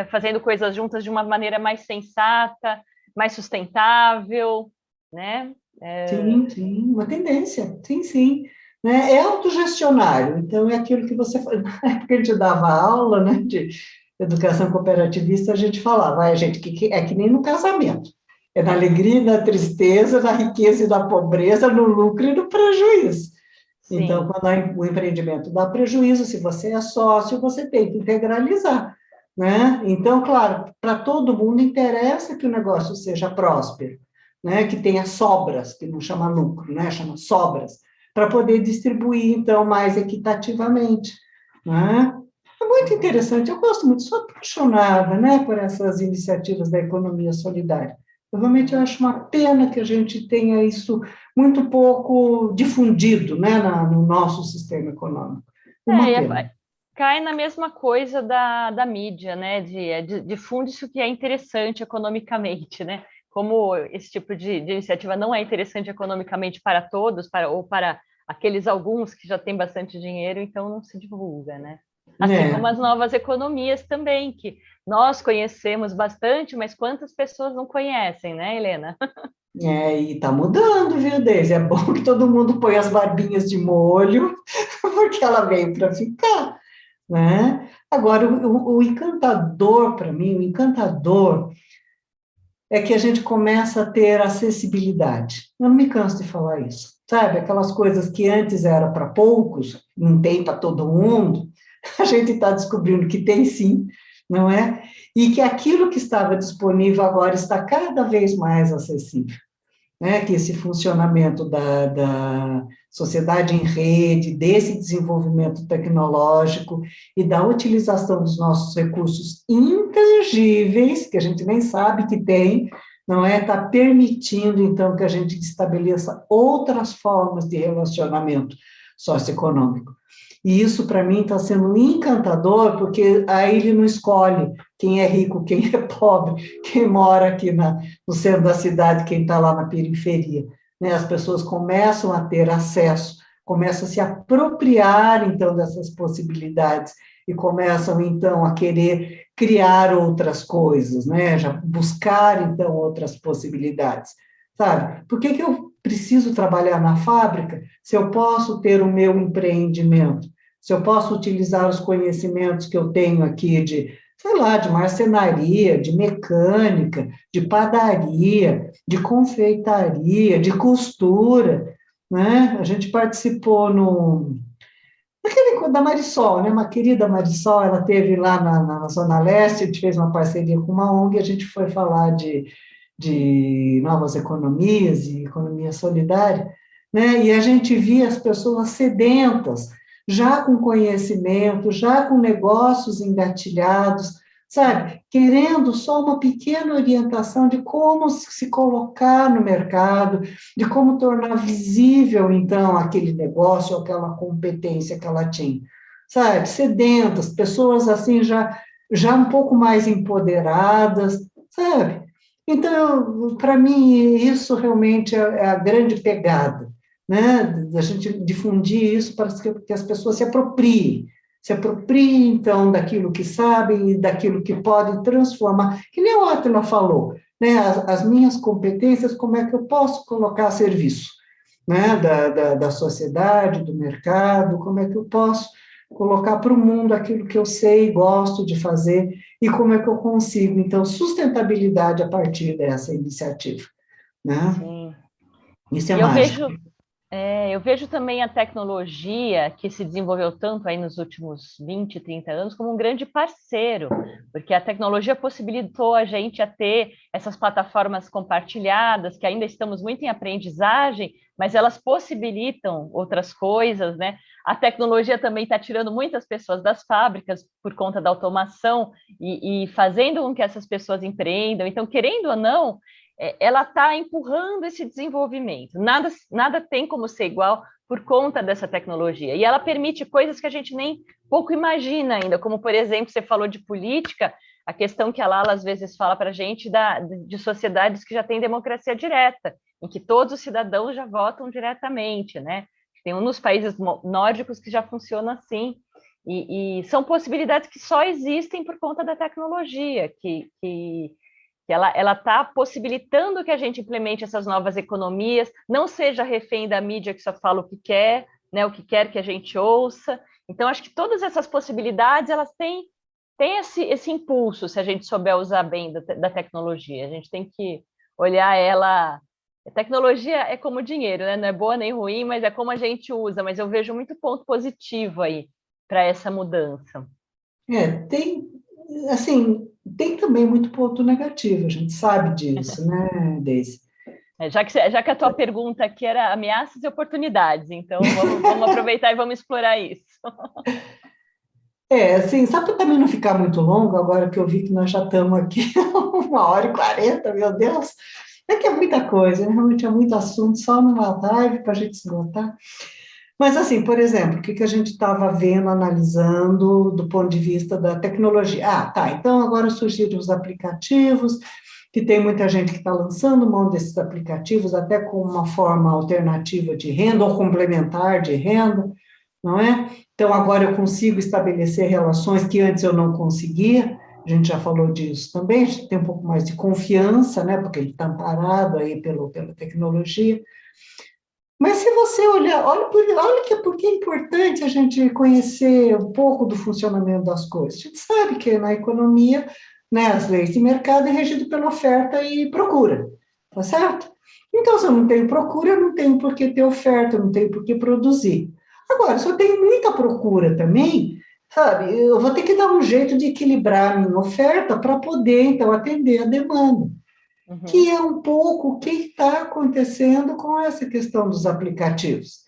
fazendo coisas juntas de uma maneira mais sensata, mais sustentável, né? sim, sim, uma tendência, sim, sim. Né? É autogestionário, então é aquilo que você fala. Na época a gente dava aula, né, de educação cooperativista, a gente falava, vai, gente, é que nem no casamento. É na alegria e na tristeza, na riqueza e na pobreza, no lucro e no prejuízo. Então, Sim. quando o empreendimento dá prejuízo, se você é sócio, você tem que integralizar, né? Então, claro, para todo mundo interessa que o negócio seja próspero, né? Que tenha sobras, que não chama lucro, né? Chama sobras, para poder distribuir, então, mais equitativamente, né? É muito Uhum. interessante, eu gosto muito, sou apaixonada, né, por essas iniciativas da economia solidária. Eu realmente Uhum. acho uma pena que a gente tenha isso muito pouco difundido, né, no nosso sistema econômico. É, Uma pena. cai na mesma coisa da mídia, né? Difunde isso que é interessante economicamente, né? Como esse tipo de iniciativa não é interessante economicamente para todos, ou para aqueles alguns que já têm bastante dinheiro, então não se divulga, né? Assim como É, as novas economias também, que nós conhecemos bastante, mas quantas pessoas não conhecem, né, Helena? e está mudando, viu, Deise? É bom que todo mundo põe as barbinhas de molho, porque ela veio para ficar, né? Agora, o encantador, para mim, o encantador é que a gente começa a ter acessibilidade. Eu não me canso de falar isso, sabe? Aquelas coisas que antes era para poucos, não tem para todo mundo, a gente está descobrindo que tem sim, não é? E que aquilo que estava disponível agora está cada vez mais acessível, né? Que esse funcionamento da sociedade em rede, desse desenvolvimento tecnológico e da utilização dos nossos recursos intangíveis, que a gente nem sabe que tem, não é? Está permitindo, então, que a gente estabeleça outras formas de relacionamento socioeconômico. E isso, para mim, está sendo encantador, porque aí ele não escolhe quem é rico, quem é pobre, quem mora aqui no centro da cidade, quem está lá na periferia. Né? As pessoas começam a ter acesso, começam a se apropriar, então, dessas possibilidades e começam, então, a querer criar outras coisas, né? Já buscar, então, outras possibilidades. Sabe? Por que eu preciso trabalhar na fábrica se eu posso ter o meu empreendimento? se eu posso utilizar os conhecimentos que eu tenho aqui de, sei lá, de marcenaria, de mecânica, de padaria, de confeitaria, de costura, né? A gente participou no aquele da Marisol, né? Uma querida Marisol, ela teve lá na Zona Leste, a gente fez uma parceria com uma ONG, a gente foi falar de novas economias e economia solidária, né? E a gente via as pessoas sedentas, já com conhecimento, já com negócios engatilhados, sabe? Querendo só uma pequena orientação de como se colocar no mercado, de como tornar visível, então, aquele negócio, aquela competência que ela tinha, sabe? Sedentas, pessoas assim já um pouco mais empoderadas, sabe? Então, para mim, isso realmente é a grande pegada, né? Da gente difundir isso para que as pessoas se apropriem, então, daquilo que sabem e daquilo que podem transformar, que nem o Átila falou, né? As minhas competências, como é que eu posso colocar a serviço, né? Da sociedade, do mercado, como é que eu posso colocar para o mundo aquilo que eu sei e gosto de fazer, e como é que eu consigo, então, sustentabilidade a partir dessa iniciativa, né? Sim. Isso é E eu mágico. vejo, eu vejo também a tecnologia que se desenvolveu tanto aí nos últimos 20, 30 anos como um grande parceiro, porque a tecnologia possibilitou a gente a ter essas plataformas compartilhadas, que ainda estamos muito em aprendizagem, mas elas possibilitam outras coisas, né? A tecnologia também está tirando muitas pessoas das fábricas por conta da automação e fazendo com que essas pessoas empreendam. Então, querendo ou não, ela está empurrando esse desenvolvimento. Nada tem como ser igual por conta dessa tecnologia. E ela permite coisas que a gente nem pouco imagina ainda, como, por exemplo, você falou de política, a questão que a Lala às vezes fala para a gente de sociedades que já têm democracia direta, em que todos os cidadãos já votam diretamente, né? Tem um nos países nórdicos que já funciona assim. E são possibilidades que só existem por conta da tecnologia, que ela está possibilitando que a gente implemente essas novas economias, não seja refém da mídia que só fala o que quer, né, o que quer que a gente ouça. Então, acho que todas essas possibilidades, elas têm esse impulso, se a gente souber usar bem da tecnologia. A gente tem que olhar ela... A tecnologia é como dinheiro, né? Não é boa nem ruim, mas é como a gente usa. Mas eu vejo muito ponto positivo aí para essa mudança. Tem, assim, tem também muito ponto negativo, a gente sabe disso, né, Deise? Já que a tua pergunta aqui era ameaças e oportunidades, então vamos aproveitar e vamos explorar isso. Assim, só para também não ficar muito longo, agora que eu vi que nós já estamos aqui 1h40, meu Deus, é que é muita coisa, né? Realmente é muito assunto, só numa live para a gente esgotar. Mas, assim, por exemplo, o que a gente estava vendo, analisando do ponto de vista da tecnologia? Ah, tá, então agora surgiram os aplicativos, que tem muita gente que está lançando mão desses aplicativos, até com uma forma alternativa de renda ou complementar de renda, não é? Então, agora eu consigo estabelecer relações que antes eu não conseguia, a gente já falou disso também, a gente tem um pouco mais de confiança, né, porque ele está amparado aí pela tecnologia. Mas se você olhar, olha porque é importante a gente conhecer um pouco do funcionamento das coisas. A gente sabe que na economia, né, as leis de mercado é regido pela oferta e procura, tá certo? Então, se eu não tenho procura, eu não tenho por que ter oferta, eu não tenho por que produzir. Agora, se eu tenho muita procura também, sabe, eu vou ter que dar um jeito de equilibrar a minha oferta para poder, então, atender a demanda, que Uhum. é um pouco o que está acontecendo com essa questão dos aplicativos,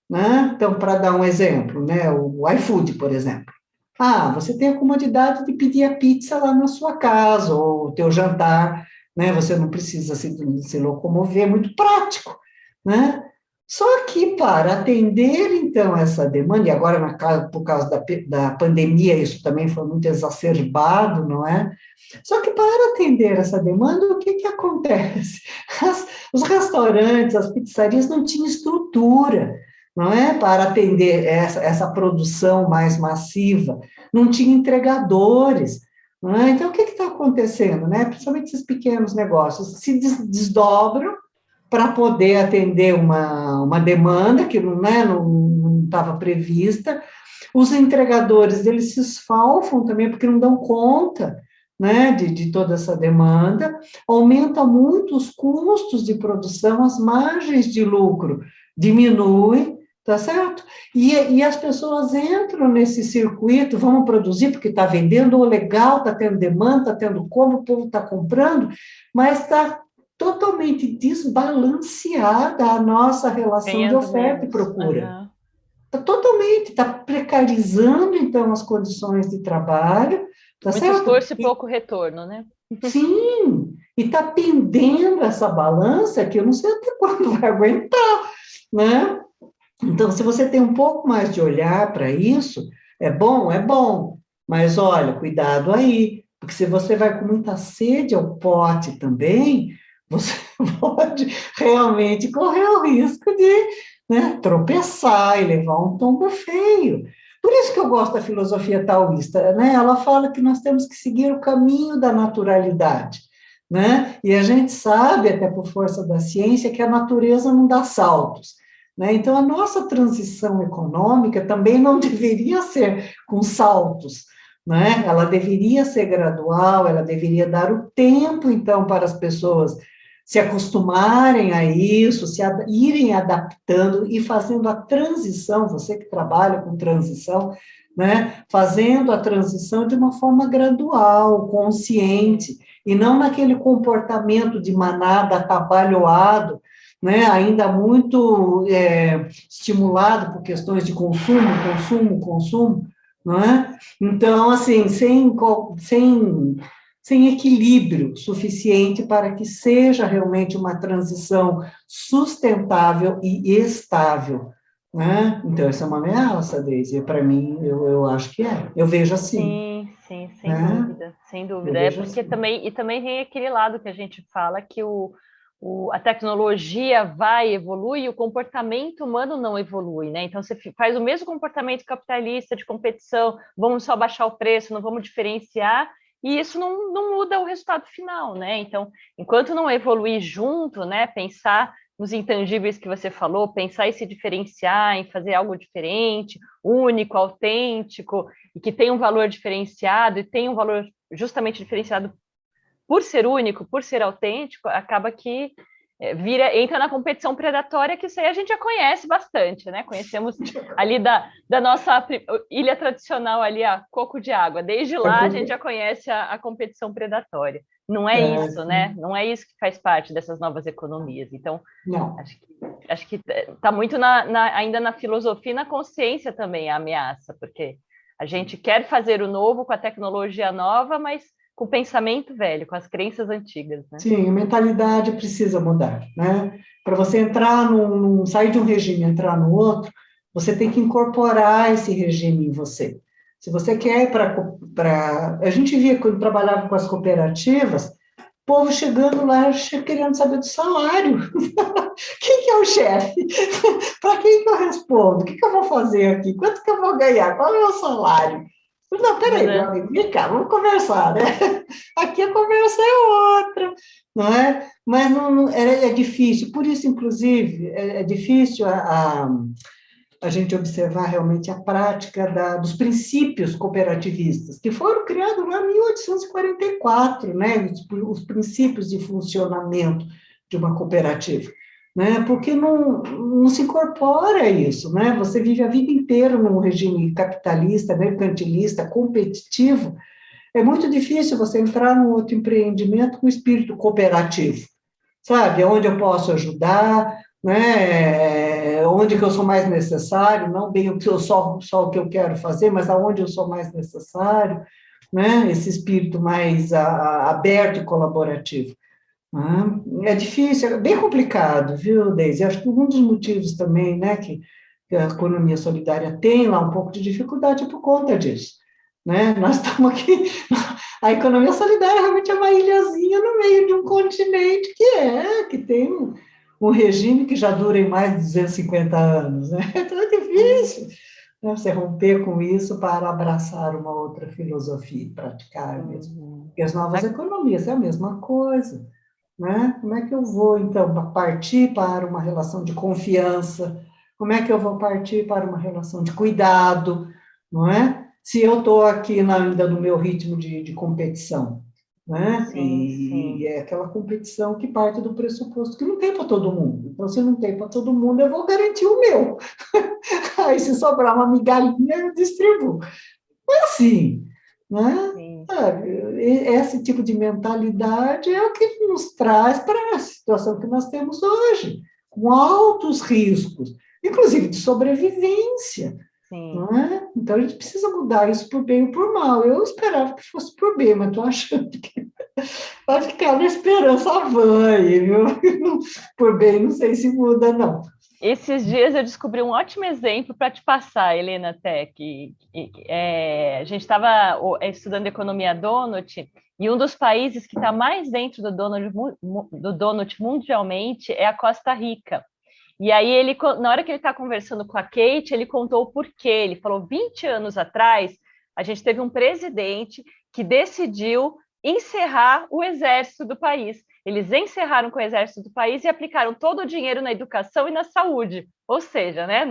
né? Então, para dar um exemplo, né, o iFood, por exemplo. Ah, você tem a comodidade de pedir a pizza lá na sua casa, ou o teu jantar, né? Você não precisa se locomover, é muito prático, né? Só que para atender, então, essa demanda, e agora, por causa da pandemia, isso também foi muito exacerbado, não é? Só que para atender essa demanda, o que acontece? Os restaurantes, as pizzarias não tinham estrutura, não é? Para atender essa produção mais massiva, não tinha entregadores, não é? Então, o que está acontecendo, né? Principalmente esses pequenos negócios se desdobram para poder atender uma demanda que não estava prevista, Os entregadores, eles se esfalfam também, porque não dão conta, né, de toda essa demanda, aumenta muito os custos de produção, as margens de lucro diminuem, tá certo? E as pessoas entram nesse circuito, vamos produzir porque está vendendo, ou legal, está tendo demanda, está tendo como, o povo está comprando, mas está totalmente desbalanceada a nossa relação de Ganhando oferta e menos. procura. Está totalmente, está precarizando, então, as condições de trabalho, tá Muito certo? esforço e pouco retorno, né? Sim, e está pendendo essa balança que eu não sei até quando vai aguentar, né? Então, se você tem um pouco mais de olhar para isso, é bom, mas olha, cuidado aí, porque se você vai com muita sede ao pote também, você pode realmente correr o risco de, né, tropeçar e levar um tombo feio. Por isso que eu gosto da filosofia taoísta, né? Ela fala que nós temos que seguir o caminho da naturalidade, né? E a gente sabe, até por força da ciência, que a natureza não dá saltos, né? Então, a nossa transição econômica também não deveria ser com saltos, né? Ela deveria ser gradual, ela deveria dar o tempo, então, para as pessoas se acostumarem a isso, irem adaptando e fazendo a transição, você que trabalha com transição, né? Fazendo a transição de uma forma gradual, consciente, e não naquele comportamento de manada atabalhoado, né, ainda muito estimulado por questões de consumo, não é? Então, assim, sem equilíbrio suficiente para que seja realmente uma transição sustentável e estável, né? Então, essa é uma ameaça, Deise, para mim, eu acho que é. Eu vejo assim, Sim, sim, sem né? dúvida, sem Eu dúvida. É vejo porque assim. também tem aquele lado que a gente fala que a tecnologia vai, evolui, e o comportamento humano não evolui, né? Então você faz o mesmo comportamento capitalista de competição, vamos só baixar o preço, não vamos diferenciar, e isso não muda o resultado final, né? Então, enquanto não evoluir junto, né? Pensar nos intangíveis que você falou, pensar em se diferenciar, em fazer algo diferente, único, autêntico, e que tem um valor diferenciado e tem um valor justamente diferenciado por ser único, por ser autêntico, acaba que entra na competição predatória, que isso aí a gente já conhece bastante, né? Conhecemos ali da nossa ilha tradicional ali, a Coco de Água. Desde lá a gente já conhece a competição predatória. Não é isso, né? Não é isso que faz parte dessas novas economias. Então, Não. acho que está muito ainda na filosofia e na consciência também a ameaça, porque a gente quer fazer o novo com a tecnologia nova, mas com o pensamento velho, com as crenças antigas, né? Sim, a mentalidade precisa mudar, né? Para você entrar sair de um regime e entrar no outro, você tem que incorporar esse regime em você. Se você quer ir a gente via quando trabalhava com as cooperativas, povo chegando lá querendo saber do salário. Quem que é o chefe? Para quem que eu respondo? O que que eu vou fazer aqui? Quanto que eu vou ganhar? Qual é o meu salário? Não, peraí, meu amigo, vem cá, vamos conversar, né? Aqui a conversa é outra, não é? Mas é difícil, por isso, inclusive, é difícil a gente observar realmente a prática dos princípios cooperativistas, que foram criados lá em 1844, né? Os princípios de funcionamento de uma cooperativa, né? Porque não se incorpora isso, né? Você vive a vida inteira num regime capitalista, mercantilista, competitivo. É muito difícil você entrar num outro empreendimento com espírito cooperativo, sabe? Onde eu posso ajudar, né? Onde que eu sou mais necessário, não bem o que só o que eu quero fazer, mas aonde eu sou mais necessário, né? Esse espírito mais aberto e colaborativo. Né? É difícil, é bem complicado, viu, Deise? Acho que um dos motivos também, né, que a economia solidária tem lá um pouco de dificuldade é por conta disso. Né? Nós estamos aqui, a economia solidária realmente é uma ilhazinha no meio de um continente que tem um regime que já dura em mais de 250 anos, né? Então é difícil, né, você romper com isso para abraçar uma outra filosofia, praticar mesmo. E as novas economias é a mesma coisa, né? Como é que eu vou, então, partir para uma relação de confiança? Como é que eu vou partir para uma relação de cuidado? não é? Se eu estou aqui ainda no meu ritmo de competição, né? Sim, E sim, é aquela competição que parte do pressuposto que não tem para todo mundo. Então, se não tem para todo mundo, eu vou garantir o meu. Aí, se sobrar uma migalhinha, eu distribuo. É assim, né? sim. Sabe, esse tipo de mentalidade é o que nos traz para a situação que nós temos hoje, com altos riscos, inclusive de sobrevivência, Sim. não é? Então, a gente precisa mudar isso por bem ou por mal. Eu esperava que fosse por bem, mas estou achando que pode ficar na esperança vã aí, viu? Por bem, não sei se muda, não. Esses dias eu descobri um ótimo exemplo para te passar, Helena, até a gente estava estudando economia donut e um dos países que está mais dentro do donut mundialmente é a Costa Rica. E aí ele, na hora que ele está conversando com a Kate, ele contou o porquê. Ele falou: 20 anos atrás, a gente teve um presidente que decidiu encerrar o exército do país. Eles encerraram com o exército do país e aplicaram todo o dinheiro na educação e na saúde, ou seja, né,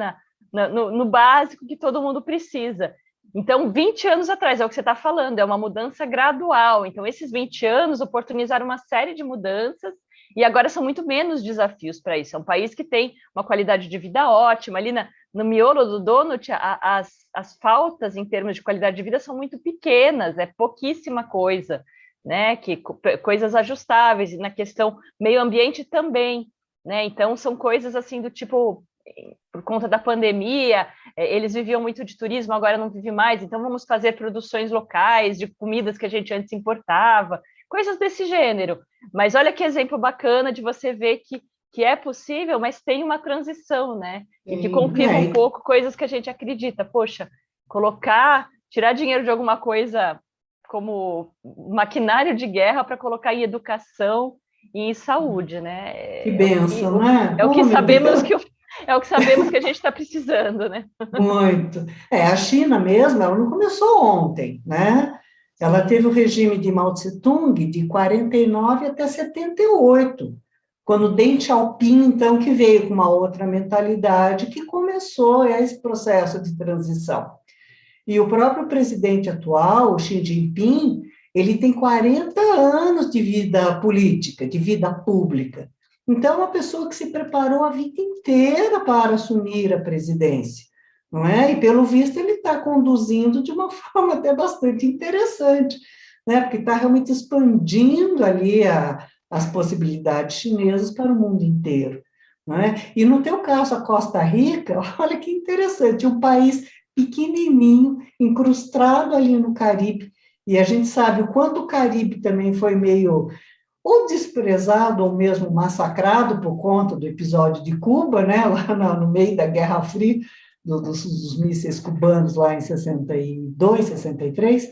no básico que todo mundo precisa. Então, 20 anos atrás, é o que você está falando, é uma mudança gradual. Então, esses 20 anos oportunizaram uma série de mudanças e agora são muito menos desafios para isso. É um país que tem uma qualidade de vida ótima. Ali no miolo do donut, as faltas em termos de qualidade de vida são muito pequenas, é pouquíssima coisa, né? Coisas ajustáveis, e na questão meio ambiente também, né? Então, são coisas assim do tipo, por conta da pandemia, eles viviam muito de turismo, agora não vive mais, então vamos fazer produções locais de comidas que a gente antes importava, coisas desse gênero. Mas olha que exemplo bacana de você ver que é possível, mas tem uma transição, né? E que Sim, confirma um pouco coisas que a gente acredita. Poxa, tirar dinheiro de alguma coisa como maquinário de guerra para colocar em educação e em saúde, né? que bênção, né? É o que Oh, meu sabemos Deus! é o que sabemos que a gente está precisando, né? Muito. A China mesmo, ela não começou ontem, né? Ela Sim, teve o regime de Mao Tse-tung de 49 até 78, quando Deng Xiaoping, então, que veio com uma outra mentalidade, que começou esse processo de transição. E o próprio presidente atual, o Xi Jinping, ele tem 40 anos de vida política, de vida pública. Então, é uma pessoa que se preparou a vida inteira para assumir a presidência, não é? E, pelo visto, ele está conduzindo de uma forma até bastante interessante, né? Porque está realmente expandindo ali as possibilidades chinesas para o mundo inteiro, não é? E no teu caso, a Costa Rica, olha que interessante, um país pequenininho, incrustado ali no Caribe, e a gente sabe o quanto o Caribe também foi meio ou desprezado ou mesmo massacrado por conta do episódio de Cuba, né, lá no meio da Guerra Fria, dos mísseis cubanos lá em 62, 63,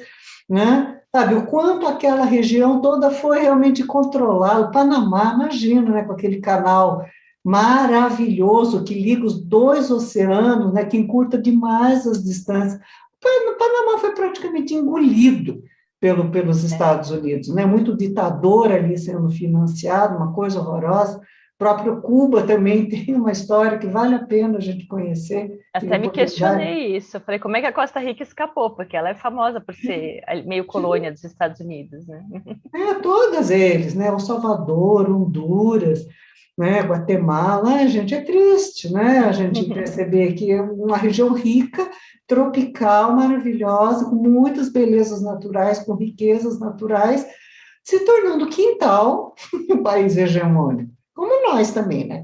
né? Sabe, o quanto aquela região toda foi realmente controlada. O Panamá, imagina, né, com aquele canal maravilhoso que liga os dois oceanos, né, que encurta demais as distâncias. O Panamá foi praticamente engolido pelos é. Estados Unidos, né? Muito ditador ali sendo financiado, uma coisa horrorosa. O próprio Cuba também tem uma história que vale a pena a gente conhecer. Tive a Até me oportunidade. questionei isso. Eu falei, como é que a Costa Rica escapou? Porque ela é famosa por ser meio colônia dos Estados Unidos, né? Todas eles, né? El Salvador, Honduras, né? Guatemala. Ai, gente, é triste, né? A gente perceber que é uma região rica, tropical, maravilhosa, com muitas belezas naturais, com riquezas naturais, se tornando quintal um país hegemônico. Como nós também, né?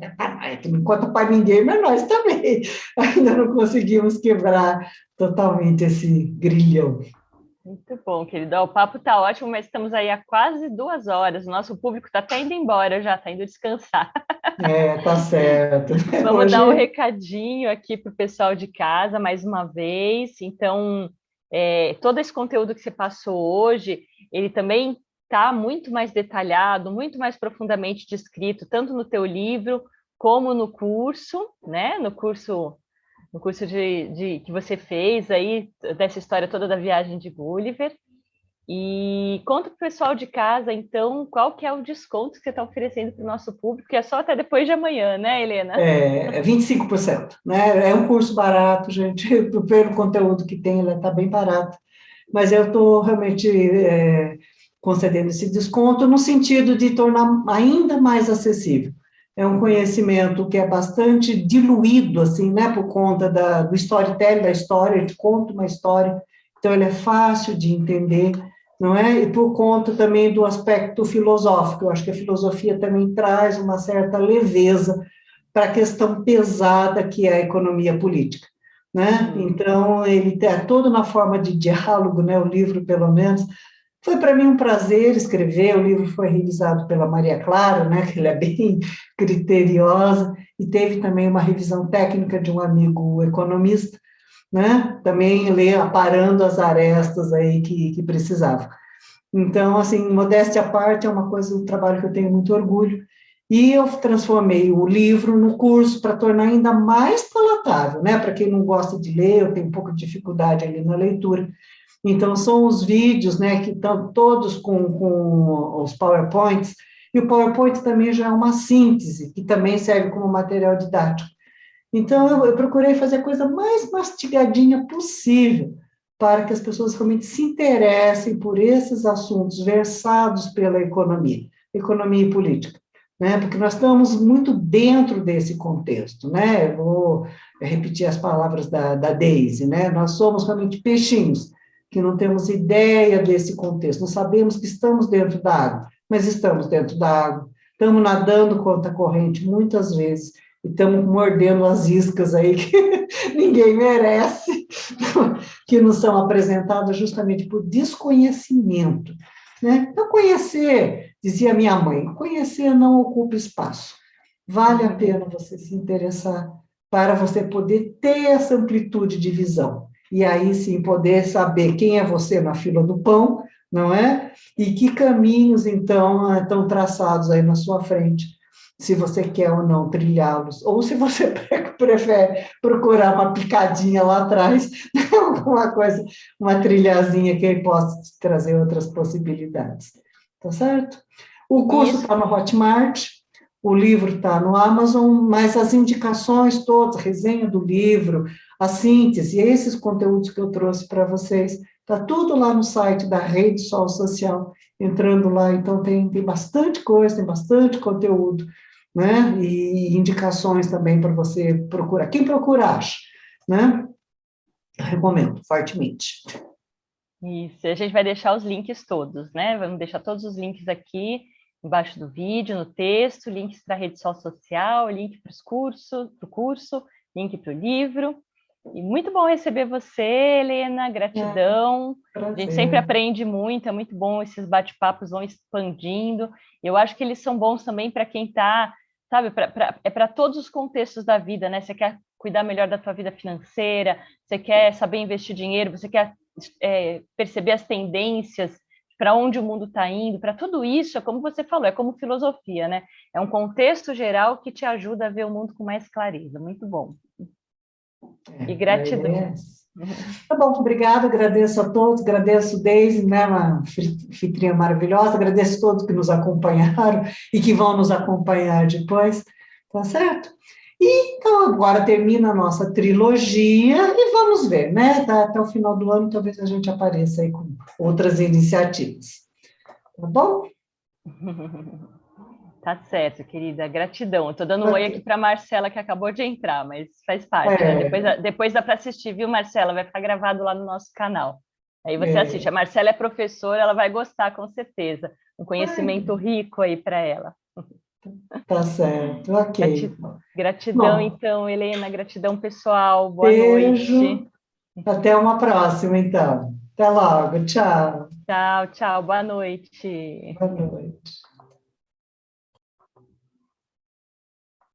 Não conta para ninguém, mas nós também. Ainda não conseguimos quebrar totalmente esse grilhão. Muito bom, querido. Ó, o papo tá ótimo, mas estamos aí há quase 2 horas. O nosso público está até indo embora, já está indo descansar. Tá certo. Vamos dar um Hoje, recadinho aqui para o pessoal de casa mais uma vez. Então, todo esse conteúdo que você passou hoje, ele também está muito mais detalhado, muito mais profundamente descrito, tanto no teu livro como no curso, né? No curso que você fez aí, dessa história toda da viagem de Gulliver. E conta para o pessoal de casa, então, qual que é o desconto que você está oferecendo para o nosso público, que é só até depois de amanhã, né, Helena? É 25%, né? É um curso barato, gente, pelo conteúdo que tem, ele está bem barato, mas eu estou realmente concedendo esse desconto no sentido de tornar ainda mais acessível. É um conhecimento que é bastante diluído, assim, né, por conta do storytelling, da história, ele conta uma história, então ele é fácil de entender, não é? E por conta também do aspecto filosófico, eu acho que a filosofia também traz uma certa leveza para a questão pesada que é a economia política, né? Então, ele está todo na forma de diálogo, né? O livro, pelo menos. Foi para mim um prazer escrever, o livro foi revisado pela Maria Clara, né? Que ela é bem criteriosa, e teve também uma revisão técnica de um amigo economista, né? Também aparando as arestas aí que precisava. Então, assim, modéstia à parte, é uma coisa, um trabalho que eu tenho muito orgulho, e eu transformei o livro no curso para tornar ainda mais palatável, né? Para quem não gosta de ler, eu tenho um pouco de dificuldade ali na leitura. Então, são os vídeos, né, que estão todos com os PowerPoints, e o PowerPoint também já é uma síntese, que também serve como material didático. Então, eu procurei fazer a coisa mais mastigadinha possível, para que as pessoas realmente se interessem por esses assuntos versados pela economia e política, né? Porque nós estamos muito dentro desse contexto, né? Eu vou repetir as palavras da Daisy, né? Nós somos realmente peixinhos, que não temos ideia desse contexto, não sabemos que estamos dentro da água, mas estamos dentro da água, estamos nadando contra a corrente muitas vezes, e estamos mordendo as iscas aí que ninguém merece, que nos são apresentadas justamente por desconhecimento, né? Então, conhecer, dizia minha mãe, conhecer não ocupa espaço. Vale a pena você se interessar para você poder ter essa amplitude de visão. E aí sim poder saber quem é você na fila do pão, não é? E que caminhos, então, estão traçados aí na sua frente, se você quer ou não trilhá-los, ou se você prefere procurar uma picadinha lá atrás, alguma coisa, uma trilhazinha que aí possa te trazer outras possibilidades. Tá certo? O curso Isso. está no Hotmart, o livro está no Amazon, mas as indicações todas, resenha do livro, a síntese, esses conteúdos que eu trouxe para vocês, está tudo lá no site da Rede Sol Social, entrando lá, então tem bastante coisa, tem bastante conteúdo, né? E indicações também para você procurar. Quem procura acha, né? Eu recomendo fortemente. Isso, a gente vai deixar os links todos, né? Vamos deixar todos os links aqui embaixo do vídeo, no texto, links para a rede social, link para o curso, link para o livro. E muito bom receber você, Helena, gratidão. A gente sempre Prazer. aprende muito, é muito bom, esses bate-papos vão expandindo. Eu acho que eles são bons também para quem está, sabe, é para todos os contextos da vida, né? Você quer cuidar melhor da tua vida financeira, você quer saber investir dinheiro, você quer perceber as tendências, para onde o mundo está indo, para tudo isso, é como você falou, é como filosofia, né? É um contexto geral que te ajuda a ver o mundo com mais clareza. Muito bom. E A ideia gratidão. é essa. Tá bom, obrigada, agradeço a todos, agradeço Deise, né, uma anfitriã maravilhosa, agradeço a todos que nos acompanharam e que vão nos acompanhar depois, tá certo? E então agora termina a nossa trilogia e vamos ver, né? Até o final do ano talvez a gente apareça aí com outras iniciativas. Tá bom? Tá certo, querida. Gratidão. Eu tô dando um oi aqui Ok. para Marcela, que acabou de entrar, mas faz parte, né? É, Depois dá para assistir, viu, Marcela? Vai ficar gravado lá no nosso canal. Aí você assiste. é, A Marcela é professora, ela vai gostar, com certeza. Um conhecimento é, rico aí para ela. tá certo, ok. Gratidão, Bom, então, Helena. Gratidão, pessoal. Boa beijo, noite. até uma próxima, então. Até logo, tchau. Tchau, tchau. Boa noite. Boa noite.